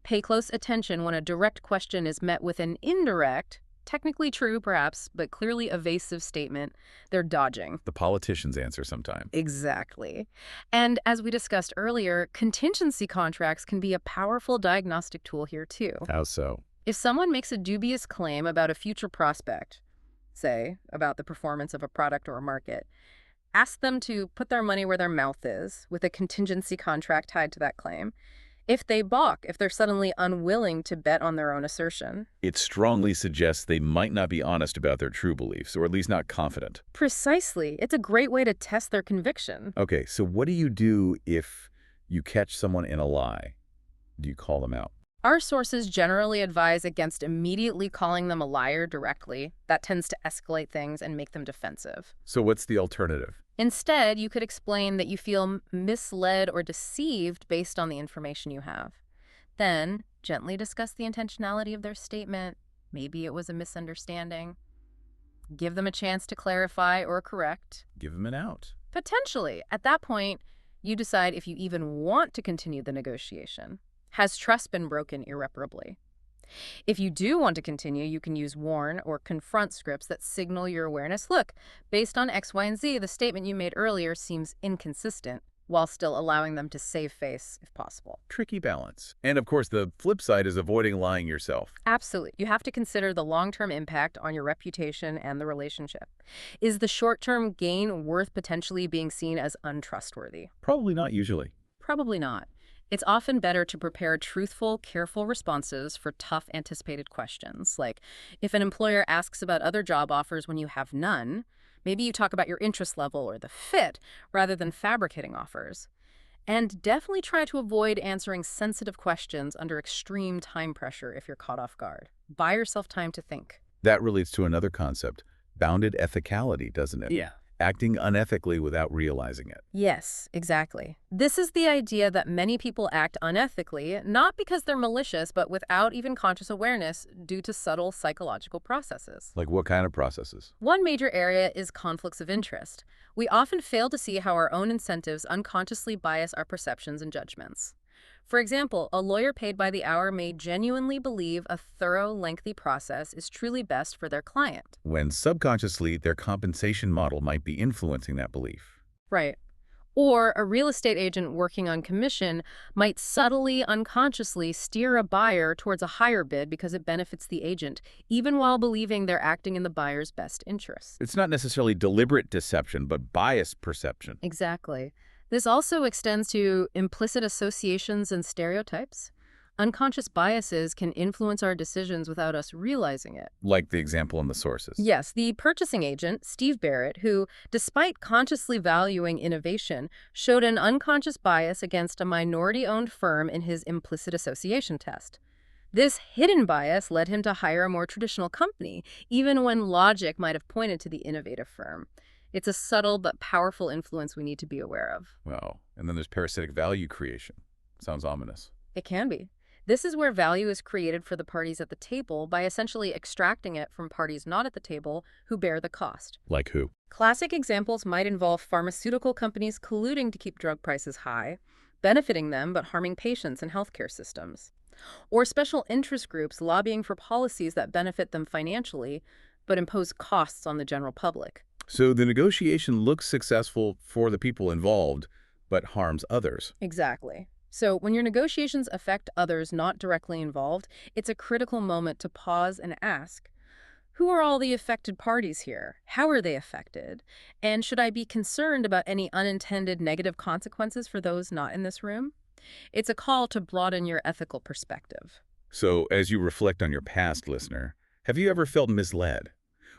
Pay close attention when a direct question is met with an indirect, technically true perhaps, but clearly evasive statement. They're dodging. The politician's answer sometime. Exactly. And as we discussed earlier, contingency contracts can be a powerful diagnostic tool here too. How so? If someone makes a dubious claim about a future prospect, say, about the performance of a product or a market, ask them to put their money where their mouth is with a contingency contract tied to that claim. If they balk, if they're suddenly unwilling to bet on their own assertion. It strongly suggests they might not be honest about their true beliefs, or at least not confident. Precisely. It's a great way to test their conviction. Okay, so what do you do if you catch someone in a lie? Do you call them out? Our sources generally advise against immediately calling them a liar directly. That tends to escalate things and make them defensive. So what's the alternative? Instead, you could explain that you feel misled or deceived based on the information you have. Then, gently discuss the intentionality of their statement. Maybe it was a misunderstanding. Give them a chance to clarify or correct. Give them an out. Potentially. At that point, you decide if you even want to continue the negotiation. Has trust been broken irreparably? If you do want to continue, you can use warn or confront scripts that signal your awareness. Look, based on X, Y, and Z, the statement you made earlier seems inconsistent, while still allowing them to save face if possible. Tricky balance. And of course, the flip side is avoiding lying yourself. Absolutely. You have to consider the long-term impact on your reputation and the relationship. Is the short-term gain worth potentially being seen as untrustworthy? Probably not usually. Probably not. It's often better to prepare truthful, careful responses for tough, anticipated questions. Like, if an employer asks about other job offers when you have none, maybe you talk about your interest level or the fit rather than fabricating offers. And definitely try to avoid answering sensitive questions under extreme time pressure if you're caught off guard. Buy yourself time to think. That relates to another concept, bounded ethicality, doesn't it? Yeah. Acting unethically without realizing it. Yes, exactly. This is the idea that many people act unethically, not because they're malicious, but without even conscious awareness due to subtle psychological processes. Like what kind of processes? One major area is conflicts of interest. We often fail to see how our own incentives unconsciously bias our perceptions and judgments. For example, a lawyer paid by the hour may genuinely believe a thorough, lengthy process is truly best for their client. When subconsciously their compensation model might be influencing that belief. Right. Or a real estate agent working on commission might subtly, unconsciously steer a buyer towards a higher bid because it benefits the agent, even while believing they're acting in the buyer's best interest. It's not necessarily deliberate deception, but biased perception. Exactly. This also extends to implicit associations and stereotypes. Unconscious biases can influence our decisions without us realizing it. Like the example in the sources. Yes, the purchasing agent, Steve Barrett, who, despite consciously valuing innovation, showed an unconscious bias against a minority-owned firm in his implicit association test. This hidden bias led him to hire a more traditional company, even when logic might have pointed to the innovative firm. It's a subtle but powerful influence we need to be aware of. Wow. And then there's parasitic value creation. Sounds ominous. It can be. This is where value is created for the parties at the table by essentially extracting it from parties not at the table who bear the cost. Like who? Classic examples might involve pharmaceutical companies colluding to keep drug prices high, benefiting them but harming patients and healthcare systems. Or special interest groups lobbying for policies that benefit them financially but impose costs on the general public. So the negotiation looks successful for the people involved, but harms others. Exactly. So when your negotiations affect others not directly involved, it's a critical moment to pause and ask, who are all the affected parties here? How are they affected? And should I be concerned about any unintended negative consequences for those not in this room? It's a call to broaden your ethical perspective. So as you reflect on your past, listener, have you ever felt misled?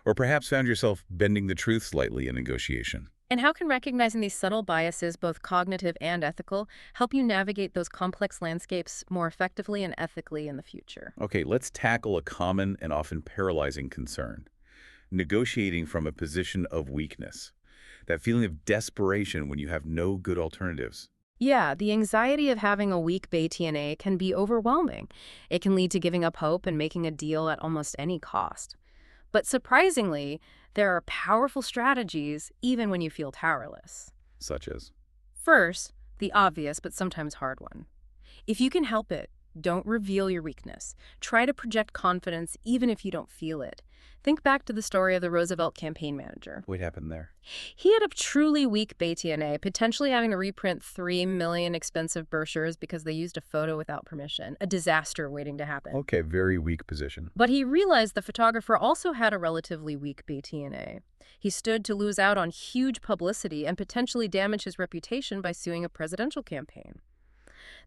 Or perhaps found yourself bending the truth slightly in negotiation? And how can recognizing these subtle biases, both cognitive and ethical, help you navigate those complex landscapes more effectively and ethically in the future? Okay, let's tackle a common and often paralyzing concern. Negotiating from a position of weakness. That feeling of desperation when you have no good alternatives. Yeah, the anxiety of having a weak BTNA can be overwhelming. It can lead to giving up hope and making a deal at almost any cost. But surprisingly, there are powerful strategies even when you feel powerless. Such as? First, the obvious but sometimes hard one. If you can help it, don't reveal your weakness. Try to project confidence even if you don't feel it. Think back to the story of the Roosevelt campaign manager. What happened there? He had a truly weak BTNA, potentially having to reprint 3 million expensive brochures because they used a photo without permission. A disaster waiting to happen. Okay, very weak position. But he realized the photographer also had a relatively weak BTNA. He stood to lose out on huge publicity and potentially damage his reputation by suing a presidential campaign.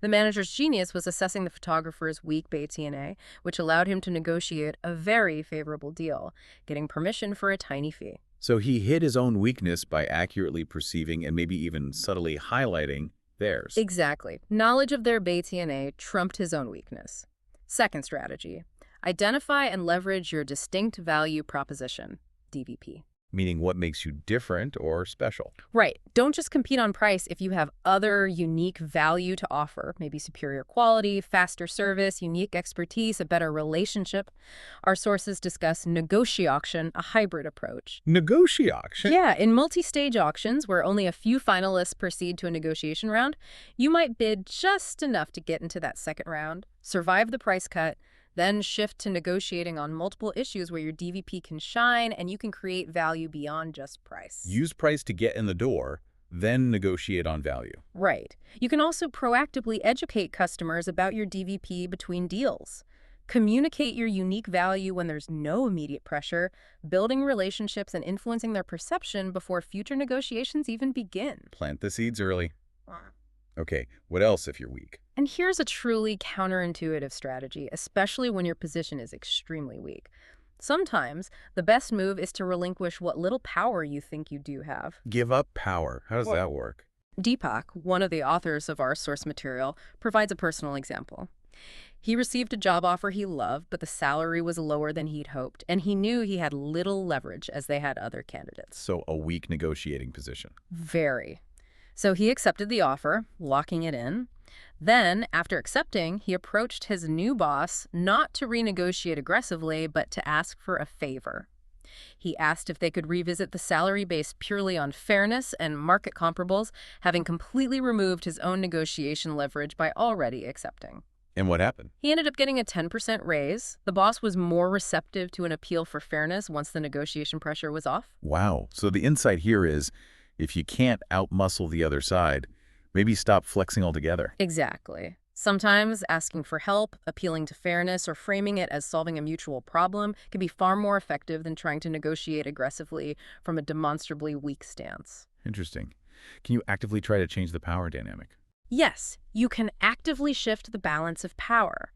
The manager's genius was assessing the photographer's weak BTNA, which allowed him to negotiate a very favorable deal, getting permission for a tiny fee. So he hid his own weakness by accurately perceiving and maybe even subtly highlighting theirs. Exactly. Knowledge of their BTNA trumped his own weakness. Second strategy, identify and leverage your distinct value proposition, DVP. Meaning what makes you different or special. Right. Don't just compete on price if you have other unique value to offer, maybe superior quality, faster service, unique expertise, a better relationship. Our sources discuss negotiation, a hybrid approach. Negotiation? Yeah, in multi-stage auctions, where only a few finalists proceed to a negotiation round, you might bid just enough to get into that second round, survive the price cut, then shift to negotiating on multiple issues where your DVP can shine and you can create value beyond just price. Use price to get in the door, then negotiate on value. Right. You can also proactively educate customers about your DVP between deals. Communicate your unique value when there's no immediate pressure, building relationships and influencing their perception before future negotiations even begin. Plant the seeds early. Okay, what else if you're weak? And here's a truly counterintuitive strategy, especially when your position is extremely weak. Sometimes, the best move is to relinquish what little power you think you do have. Give up power. How does that work? Deepak, one of the authors of our source material, provides a personal example. He received a job offer he loved, but the salary was lower than he'd hoped, and he knew he had little leverage as they had other candidates. So a weak negotiating position. Very. So he accepted the offer, locking it in. Then, after accepting, he approached his new boss not to renegotiate aggressively, but to ask for a favor. He asked if they could revisit the salary based purely on fairness and market comparables, having completely removed his own negotiation leverage by already accepting. And what happened? He ended up getting a 10% raise. The boss was more receptive to an appeal for fairness once the negotiation pressure was off. Wow. So the insight here is, if you can't outmuscle the other side, maybe stop flexing altogether. Exactly. Sometimes asking for help, appealing to fairness, or framing it as solving a mutual problem can be far more effective than trying to negotiate aggressively from a demonstrably weak stance. Interesting. Can you actively try to change the power dynamic? Yes, you can actively shift the balance of power.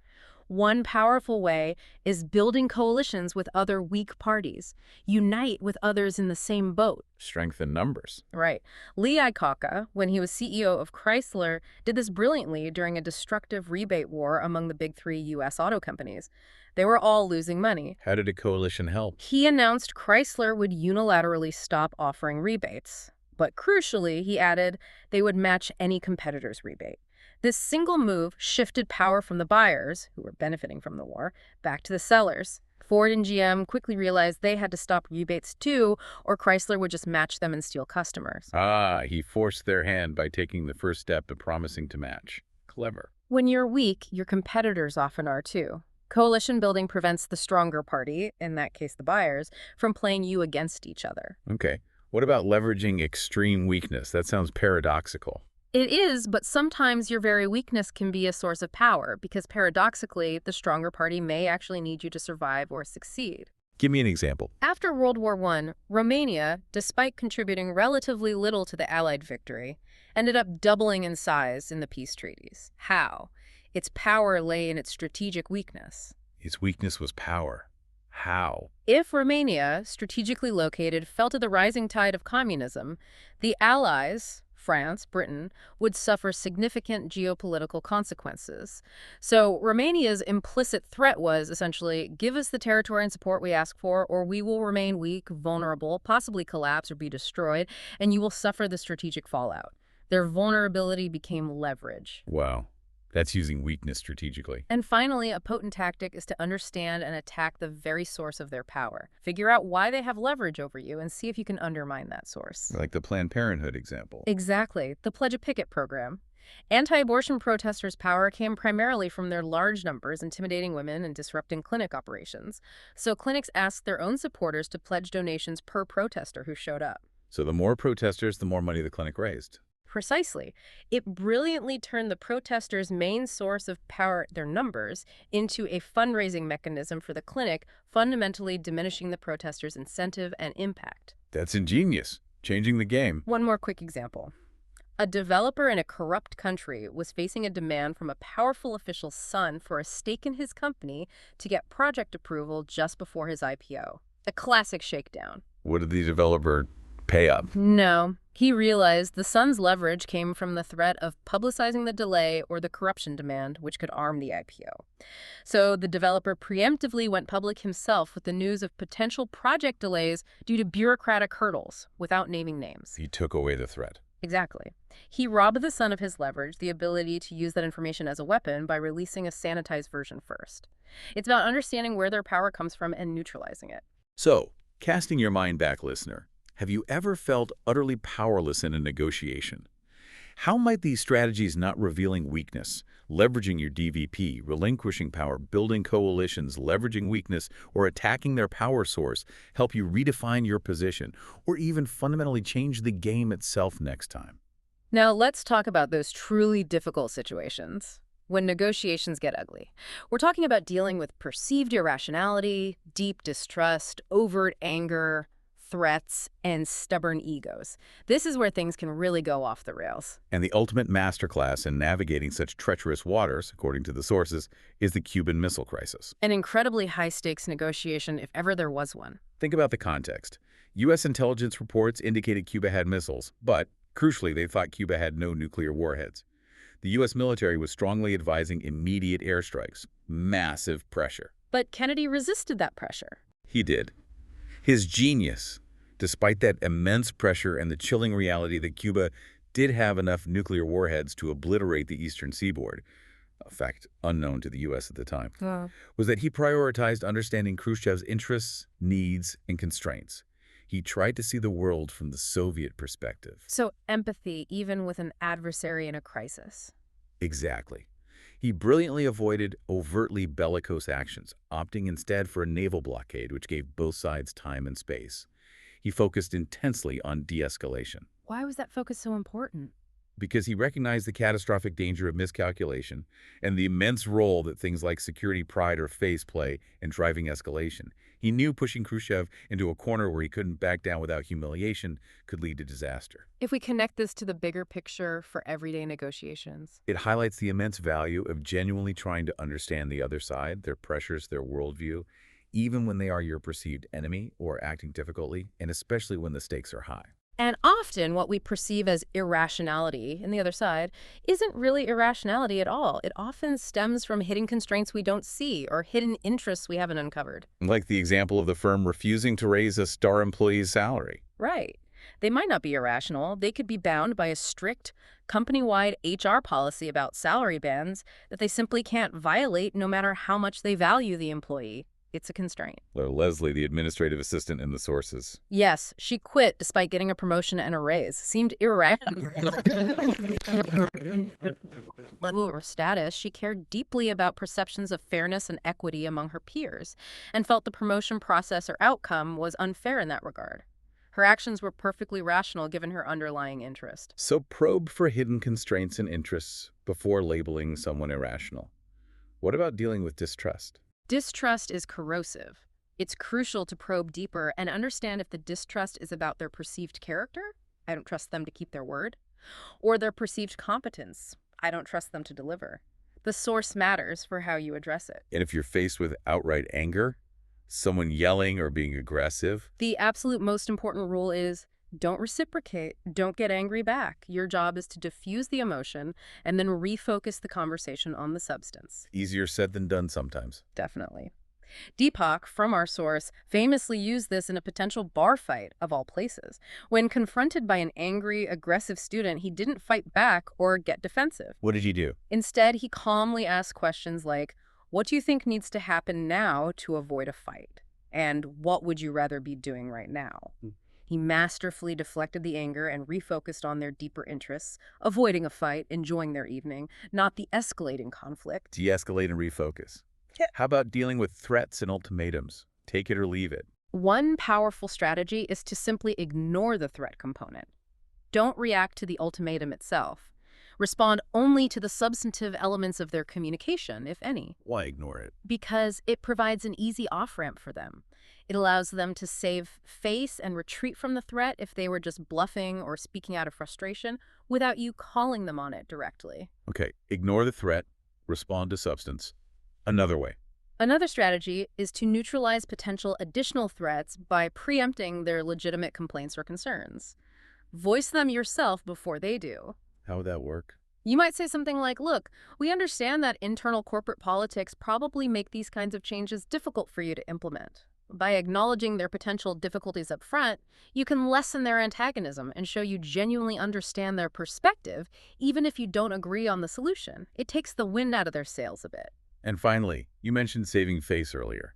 One powerful way is building coalitions with other weak parties. Unite with others in the same boat. Strength in numbers. Right. Lee Iacocca, when he was CEO of Chrysler, did this brilliantly during a destructive rebate war among the big three U.S. auto companies. They were all losing money. How did a coalition help? He announced Chrysler would unilaterally stop offering rebates. But crucially, he added, they would match any competitor's rebate. This single move shifted power from the buyers, who were benefiting from the war, back to the sellers. Ford and GM quickly realized they had to stop rebates too, or Chrysler would just match them and steal customers. Ah, he forced their hand by taking the first step of promising to match. Clever. When you're weak, your competitors often are too. Coalition building prevents the stronger party, in that case the buyers, from playing you against each other. Okay. What about leveraging extreme weakness? That sounds paradoxical. It is, but sometimes your very weakness can be a source of power, because paradoxically, the stronger party may actually need you to survive or succeed. Give me an example. After World War I, Romania, despite contributing relatively little to the Allied victory, ended up doubling in size in the peace treaties. How? Its power lay in its strategic weakness. Its weakness was power. How? If Romania, strategically located, fell to the rising tide of communism, the Allies, France, Britain, would suffer significant geopolitical consequences. So Romania's implicit threat was essentially, give us the territory and support we ask for, or we will remain weak, vulnerable, possibly collapse or be destroyed, and you will suffer the strategic fallout. Their vulnerability became leverage. Wow. That's using weakness strategically. And finally, a potent tactic is to understand and attack the very source of their power. Figure out why they have leverage over you and see if you can undermine that source. Like the Planned Parenthood example. Exactly. The Pledge a Picket program. Anti-abortion protesters' power came primarily from their large numbers intimidating women and disrupting clinic operations. So clinics asked their own supporters to pledge donations per protester who showed up. So the more protesters, the more money the clinic raised. Precisely. It brilliantly turned the protesters' main source of power, their numbers, into a fundraising mechanism for the clinic, fundamentally diminishing the protesters' incentive and impact. That's ingenious. Changing the game. One more quick example. A developer in a corrupt country was facing a demand from a powerful official's son for a stake in his company to get project approval just before his IPO. A classic shakedown. What did the developer pay up? No. He realized the son's leverage came from the threat of publicizing the delay or the corruption demand, which could arm the IPO. So the developer preemptively went public himself with the news of potential project delays due to bureaucratic hurdles, without naming names. He took away the threat. Exactly. He robbed the son of his leverage, the ability to use that information as a weapon, by releasing a sanitized version first. It's about understanding where their power comes from and neutralizing it. So, casting your mind back, listener, have you ever felt utterly powerless in a negotiation? How might these strategies, not revealing weakness, leveraging your DVP, relinquishing power, building coalitions, leveraging weakness, or attacking their power source, help you redefine your position, or even fundamentally change the game itself next time? Now let's talk about those truly difficult situations, when negotiations get ugly. We're talking about dealing with perceived irrationality, deep distrust, overt anger, threats, and stubborn egos. This is where things can really go off the rails. And the ultimate masterclass in navigating such treacherous waters, according to the sources, is the Cuban Missile Crisis. An incredibly high-stakes negotiation, if ever there was one. Think about the context. U.S. intelligence reports indicated Cuba had missiles, but, crucially, they thought Cuba had no nuclear warheads. The U.S. military was strongly advising immediate airstrikes. Massive pressure. But Kennedy resisted that pressure. He did. His genius, despite that immense pressure and the chilling reality that Cuba did have enough nuclear warheads to obliterate the eastern seaboard, a fact unknown to the U.S. at the time, was that he prioritized understanding Khrushchev's interests, needs, and constraints. He tried to see the world from the Soviet perspective. So empathy, even with an adversary in a crisis. Exactly. He brilliantly avoided overtly bellicose actions, opting instead for a naval blockade, which gave both sides time and space. He focused intensely on de-escalation. Why was that focus so important? Because he recognized the catastrophic danger of miscalculation and the immense role that things like security pride or face play in driving escalation. He knew pushing Khrushchev into a corner where he couldn't back down without humiliation could lead to disaster. If we connect this to the bigger picture for everyday negotiations, it highlights the immense value of genuinely trying to understand the other side, their pressures, their worldview, even when they are your perceived enemy or acting difficultly, and especially when the stakes are high. And often what we perceive as irrationality in the other side isn't really irrationality at all. It often stems from hidden constraints we don't see or hidden interests we haven't uncovered. Like the example of the firm refusing to raise a star employee's salary. Right. They might not be irrational. They could be bound by a strict company-wide HR policy about salary bands that they simply can't violate no matter how much they value the employee. It's a constraint. Or Leslie, the administrative assistant in the sources. Yes, she quit despite getting a promotion and a raise. Seemed irrational. Her status, she cared deeply about perceptions of fairness and equity among her peers, and felt the promotion process or outcome was unfair in that regard. Her actions were perfectly rational given her underlying interest. So probe for hidden constraints and interests before labeling someone irrational. What about dealing with distrust? Distrust is corrosive. It's crucial to probe deeper and understand if the distrust is about their perceived character, I don't trust them to keep their word, or their perceived competence, I don't trust them to deliver. The source matters for how you address it. And if you're faced with outright anger, someone yelling or being aggressive, The absolute most important rule is don't reciprocate, don't get angry back. Your job is to diffuse the emotion and then refocus the conversation on the substance. easier said than done sometimes. Definitely. Deepak, from our source, famously used this in a potential bar fight, of all places. When confronted by an angry, aggressive student, he didn't fight back or get defensive. What did he do? Instead, he calmly asked questions like, what do you think needs to happen now to avoid a fight? And what would you rather be doing right now? He masterfully deflected the anger and refocused on their deeper interests, avoiding a fight, enjoying their evening, not the escalating conflict. De-escalate and refocus. How about dealing with threats and ultimatums? Take it or leave it. One powerful strategy is to simply ignore the threat component. Don't react to the ultimatum itself. Respond only to the substantive elements of their communication, if any. Why ignore it? Because it provides an easy off-ramp for them. It allows them to save face and retreat from the threat if they were just bluffing or speaking out of frustration without you calling them on it directly. Okay, ignore the threat, respond to substance. Another way. Another strategy is to neutralize potential additional threats by preempting their legitimate complaints or concerns. Voice them yourself before they do. How would that work? You might say something like, look, we understand that internal corporate politics probably make these kinds of changes difficult for you to implement. By acknowledging their potential difficulties up front, you can lessen their antagonism and show you genuinely understand their perspective, even if you don't agree on the solution. It takes the wind out of their sails a bit. And finally, you mentioned saving face earlier.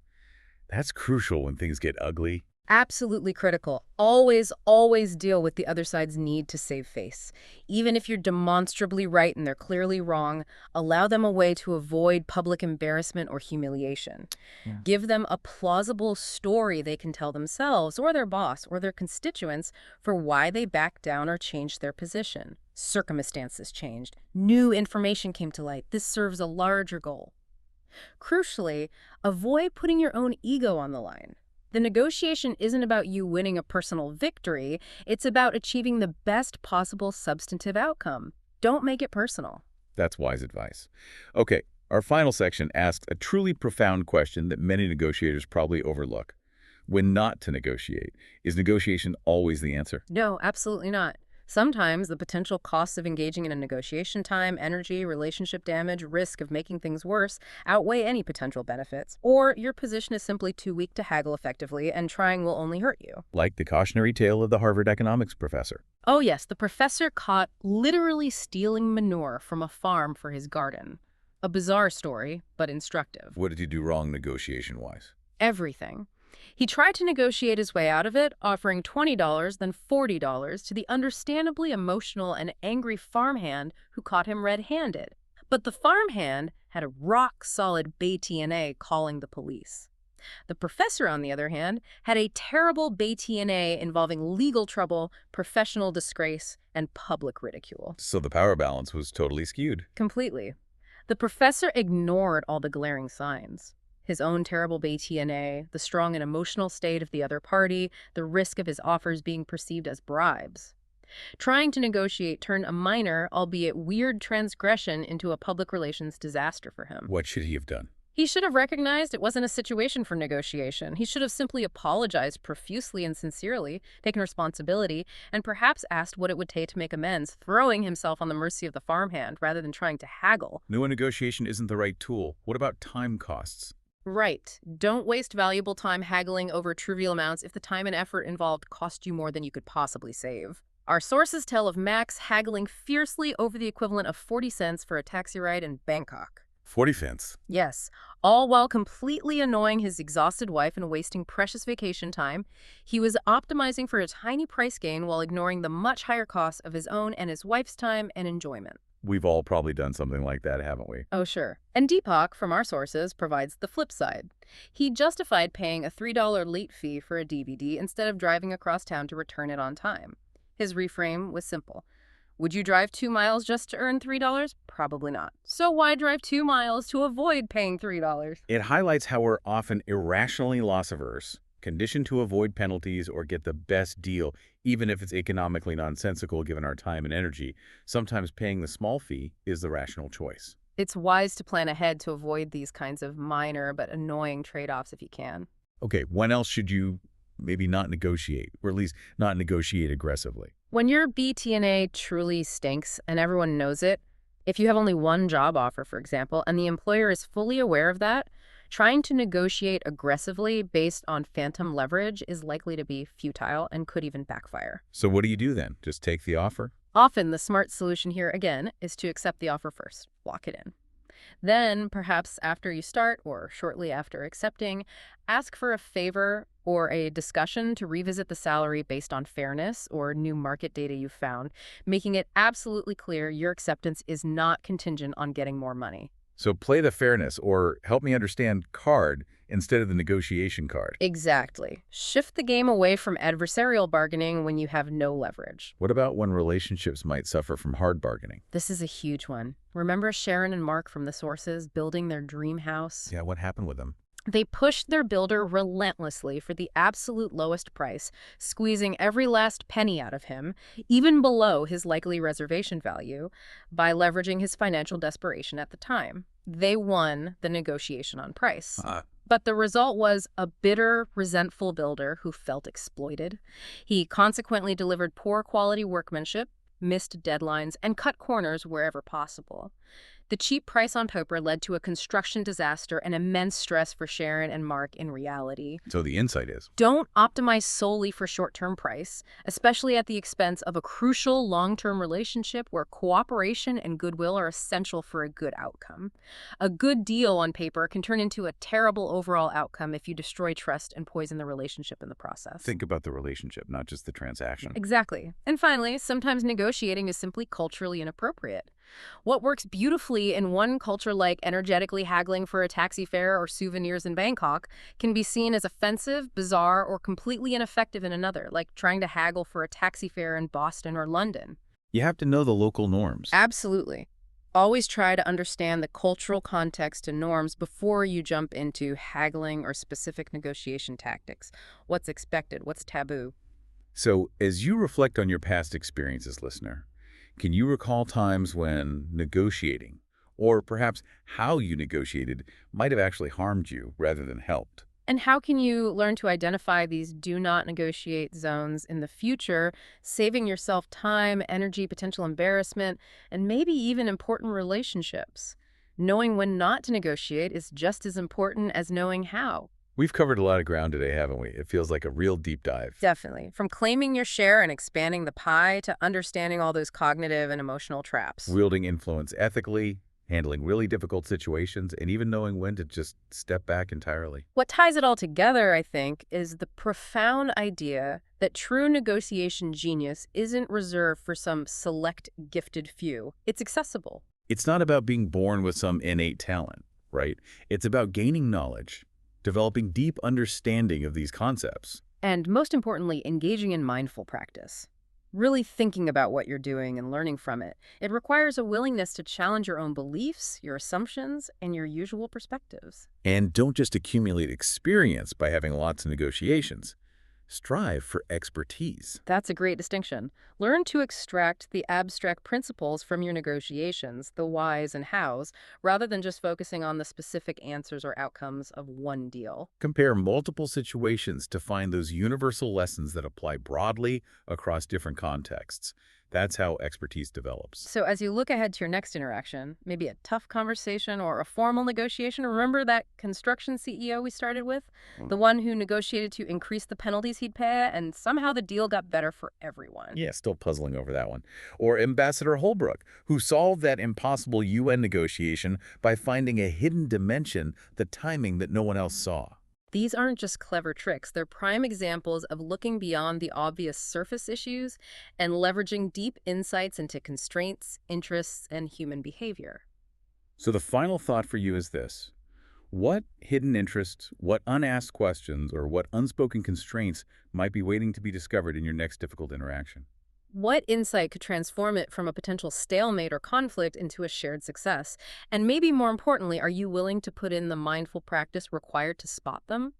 That's crucial when things get ugly. Absolutely critical. Always, always deal with the other side's need to save face. Even if you're demonstrably right and they're clearly wrong, allow them a way to avoid public embarrassment or humiliation. Yeah. Give them a plausible story they can tell themselves or their boss or their constituents for why they backed down or changed their position. Circumstances changed. New information came to light. This serves a larger goal. Crucially, avoid putting your own ego on the line. The negotiation isn't about you winning a personal victory, it's about achieving the best possible substantive outcome. Don't make it personal. That's wise advice. Okay, our final section asks a truly profound question that many negotiators probably overlook. When not to negotiate, is negotiation always the answer? No, absolutely not. Sometimes the potential costs of engaging in a negotiation, time, energy, relationship damage, risk of making things worse, outweigh any potential benefits. Or your position is simply too weak to haggle effectively, and trying will only hurt you. Like the cautionary tale of the Harvard economics professor. Oh yes, the professor caught literally stealing manure from a farm for his garden. A bizarre story, but instructive. What did he do wrong negotiation-wise? Everything. He tried to negotiate his way out of it, offering $20, then $40 to the understandably emotional and angry farmhand who caught him red-handed. But the farmhand had a rock-solid BTNA calling the police. The professor, on the other hand, had a terrible BTNA involving legal trouble, professional disgrace, and public ridicule. So the power balance was totally skewed. Completely. The professor ignored all the glaring signs. His own terrible BTNA, the strong and emotional state of the other party, the risk of his offers being perceived as bribes. Trying to negotiate turned a minor, albeit weird transgression into a public relations disaster for him. What should he have done? He should have recognized it wasn't a situation for negotiation. He should have simply apologized profusely and sincerely, taken responsibility, and perhaps asked what it would take to make amends, throwing himself on the mercy of the farmhand rather than trying to haggle. No, a negotiation isn't the right tool. What about time costs? Right. Don't waste valuable time haggling over trivial amounts if the time and effort involved cost you more than you could possibly save. Our sources tell of Max haggling fiercely over the equivalent of 40 cents for a taxi ride in Bangkok. 40 cents. Yes, all while completely annoying his exhausted wife and wasting precious vacation time. He was optimizing for a tiny price gain while ignoring the much higher costs of his own and his wife's time and enjoyment. We've all probably done something like that, haven't we? Oh, sure. And Deepak, from our sources, provides the flip side. He justified paying a $3 late fee for a DVD instead of driving across town to return it on time. His reframe was simple. Would you drive 2 miles just to earn $3? Probably not. So why drive 2 miles to avoid paying $3? It highlights how we're often irrationally loss-averse, conditioned to avoid penalties or get the best deal, even if it's economically nonsensical given our time and energy. Sometimes paying the small fee is the rational choice. It's wise to plan ahead to avoid these kinds of minor but annoying trade-offs if you can. Okay, when else should you maybe not negotiate, or at least not negotiate aggressively? When your BTNA truly stinks and everyone knows it, if you have only one job offer, for example, and the employer is fully aware of that, trying to negotiate aggressively based on phantom leverage is likely to be futile and could even backfire. So what do you do then? Just take the offer? Often, the smart solution here, again, is to accept the offer first, lock it in. Then, perhaps after you start or shortly after accepting, ask for a favor or a discussion to revisit the salary based on fairness or new market data you've found, making it absolutely clear your acceptance is not contingent on getting more money. So play the fairness, or help me understand, card instead of the negotiation card. Exactly. Shift the game away from adversarial bargaining when you have no leverage. What about when relationships might suffer from hard bargaining? This is a huge one. Remember Sharon and Mark from the sources building their dream house? Yeah, what happened with them? They pushed their builder relentlessly for the absolute lowest price, squeezing every last penny out of him, even below his likely reservation value, by leveraging his financial desperation at the time. They won the negotiation on price. But the result was a bitter, resentful builder who felt exploited. He consequently delivered poor quality workmanship, missed deadlines, and cut corners wherever possible. The cheap price on paper led to a construction disaster and immense stress for Sharon and Mark in reality. So the insight is, Don't optimize solely for short-term price, especially at the expense of a crucial long-term relationship where cooperation and goodwill are essential for a good outcome. A good deal on paper can turn into a terrible overall outcome if you destroy trust and poison the relationship in the process. think about the relationship, not just the transaction. Exactly. And finally, sometimes negotiating is simply culturally inappropriate. What works beautifully in one culture, like energetically haggling for a taxi fare or souvenirs in Bangkok, can be seen as offensive, bizarre, or completely ineffective in another, like trying to haggle for a taxi fare in Boston or London. You have to know the local norms. Absolutely. Always try to understand the cultural context and norms before you jump into haggling or specific negotiation tactics. What's expected? What's taboo? So as you reflect on your past experiences, listener, can you recall times when negotiating, or perhaps how you negotiated, might have actually harmed you rather than helped? And how can you learn to identify these do not negotiate zones in the future, saving yourself time, energy, potential embarrassment, and maybe even important relationships? Knowing when not to negotiate is just as important as knowing how. We've covered a lot of ground today, haven't we? It feels like a real deep dive. Definitely. From claiming your share and expanding the pie to understanding all those cognitive and emotional traps. Wielding influence ethically, handling really difficult situations, and even knowing when to just step back entirely. What ties it all together, I think, is the profound idea that true negotiation genius isn't reserved for some select gifted few. It's accessible. It's not about being born with some innate talent, right? It's about gaining knowledge, developing deep understanding of these concepts. And most importantly, engaging in mindful practice. Really thinking about what you're doing and learning from it. It requires a willingness to challenge your own beliefs, your assumptions, and your usual perspectives. And don't just accumulate experience by having lots of negotiations. Strive for expertise. That's a great distinction. Learn to extract the abstract principles from your negotiations, the whys and hows, rather than just focusing on the specific answers or outcomes of one deal. Compare multiple situations to find those universal lessons that apply broadly across different contexts. That's how expertise develops. So as you look ahead to your next interaction, maybe a tough conversation or a formal negotiation, remember that construction CEO we started with? The one who negotiated to increase the penalties he'd pay, and somehow the deal got better for everyone. Yeah, still puzzling over that one. Or Ambassador Holbrooke, who solved that impossible UN negotiation by finding a hidden dimension, the timing that no one else saw. These aren't just clever tricks, they're prime examples of looking beyond the obvious surface issues and leveraging deep insights into constraints, interests, and human behavior. So the final thought for you is this. What hidden interests, what unasked questions, or what unspoken constraints might be waiting to be discovered in your next difficult interaction? What insight could transform it from a potential stalemate or conflict into a shared success? And maybe more importantly, are you willing to put in the mindful practice required to spot them?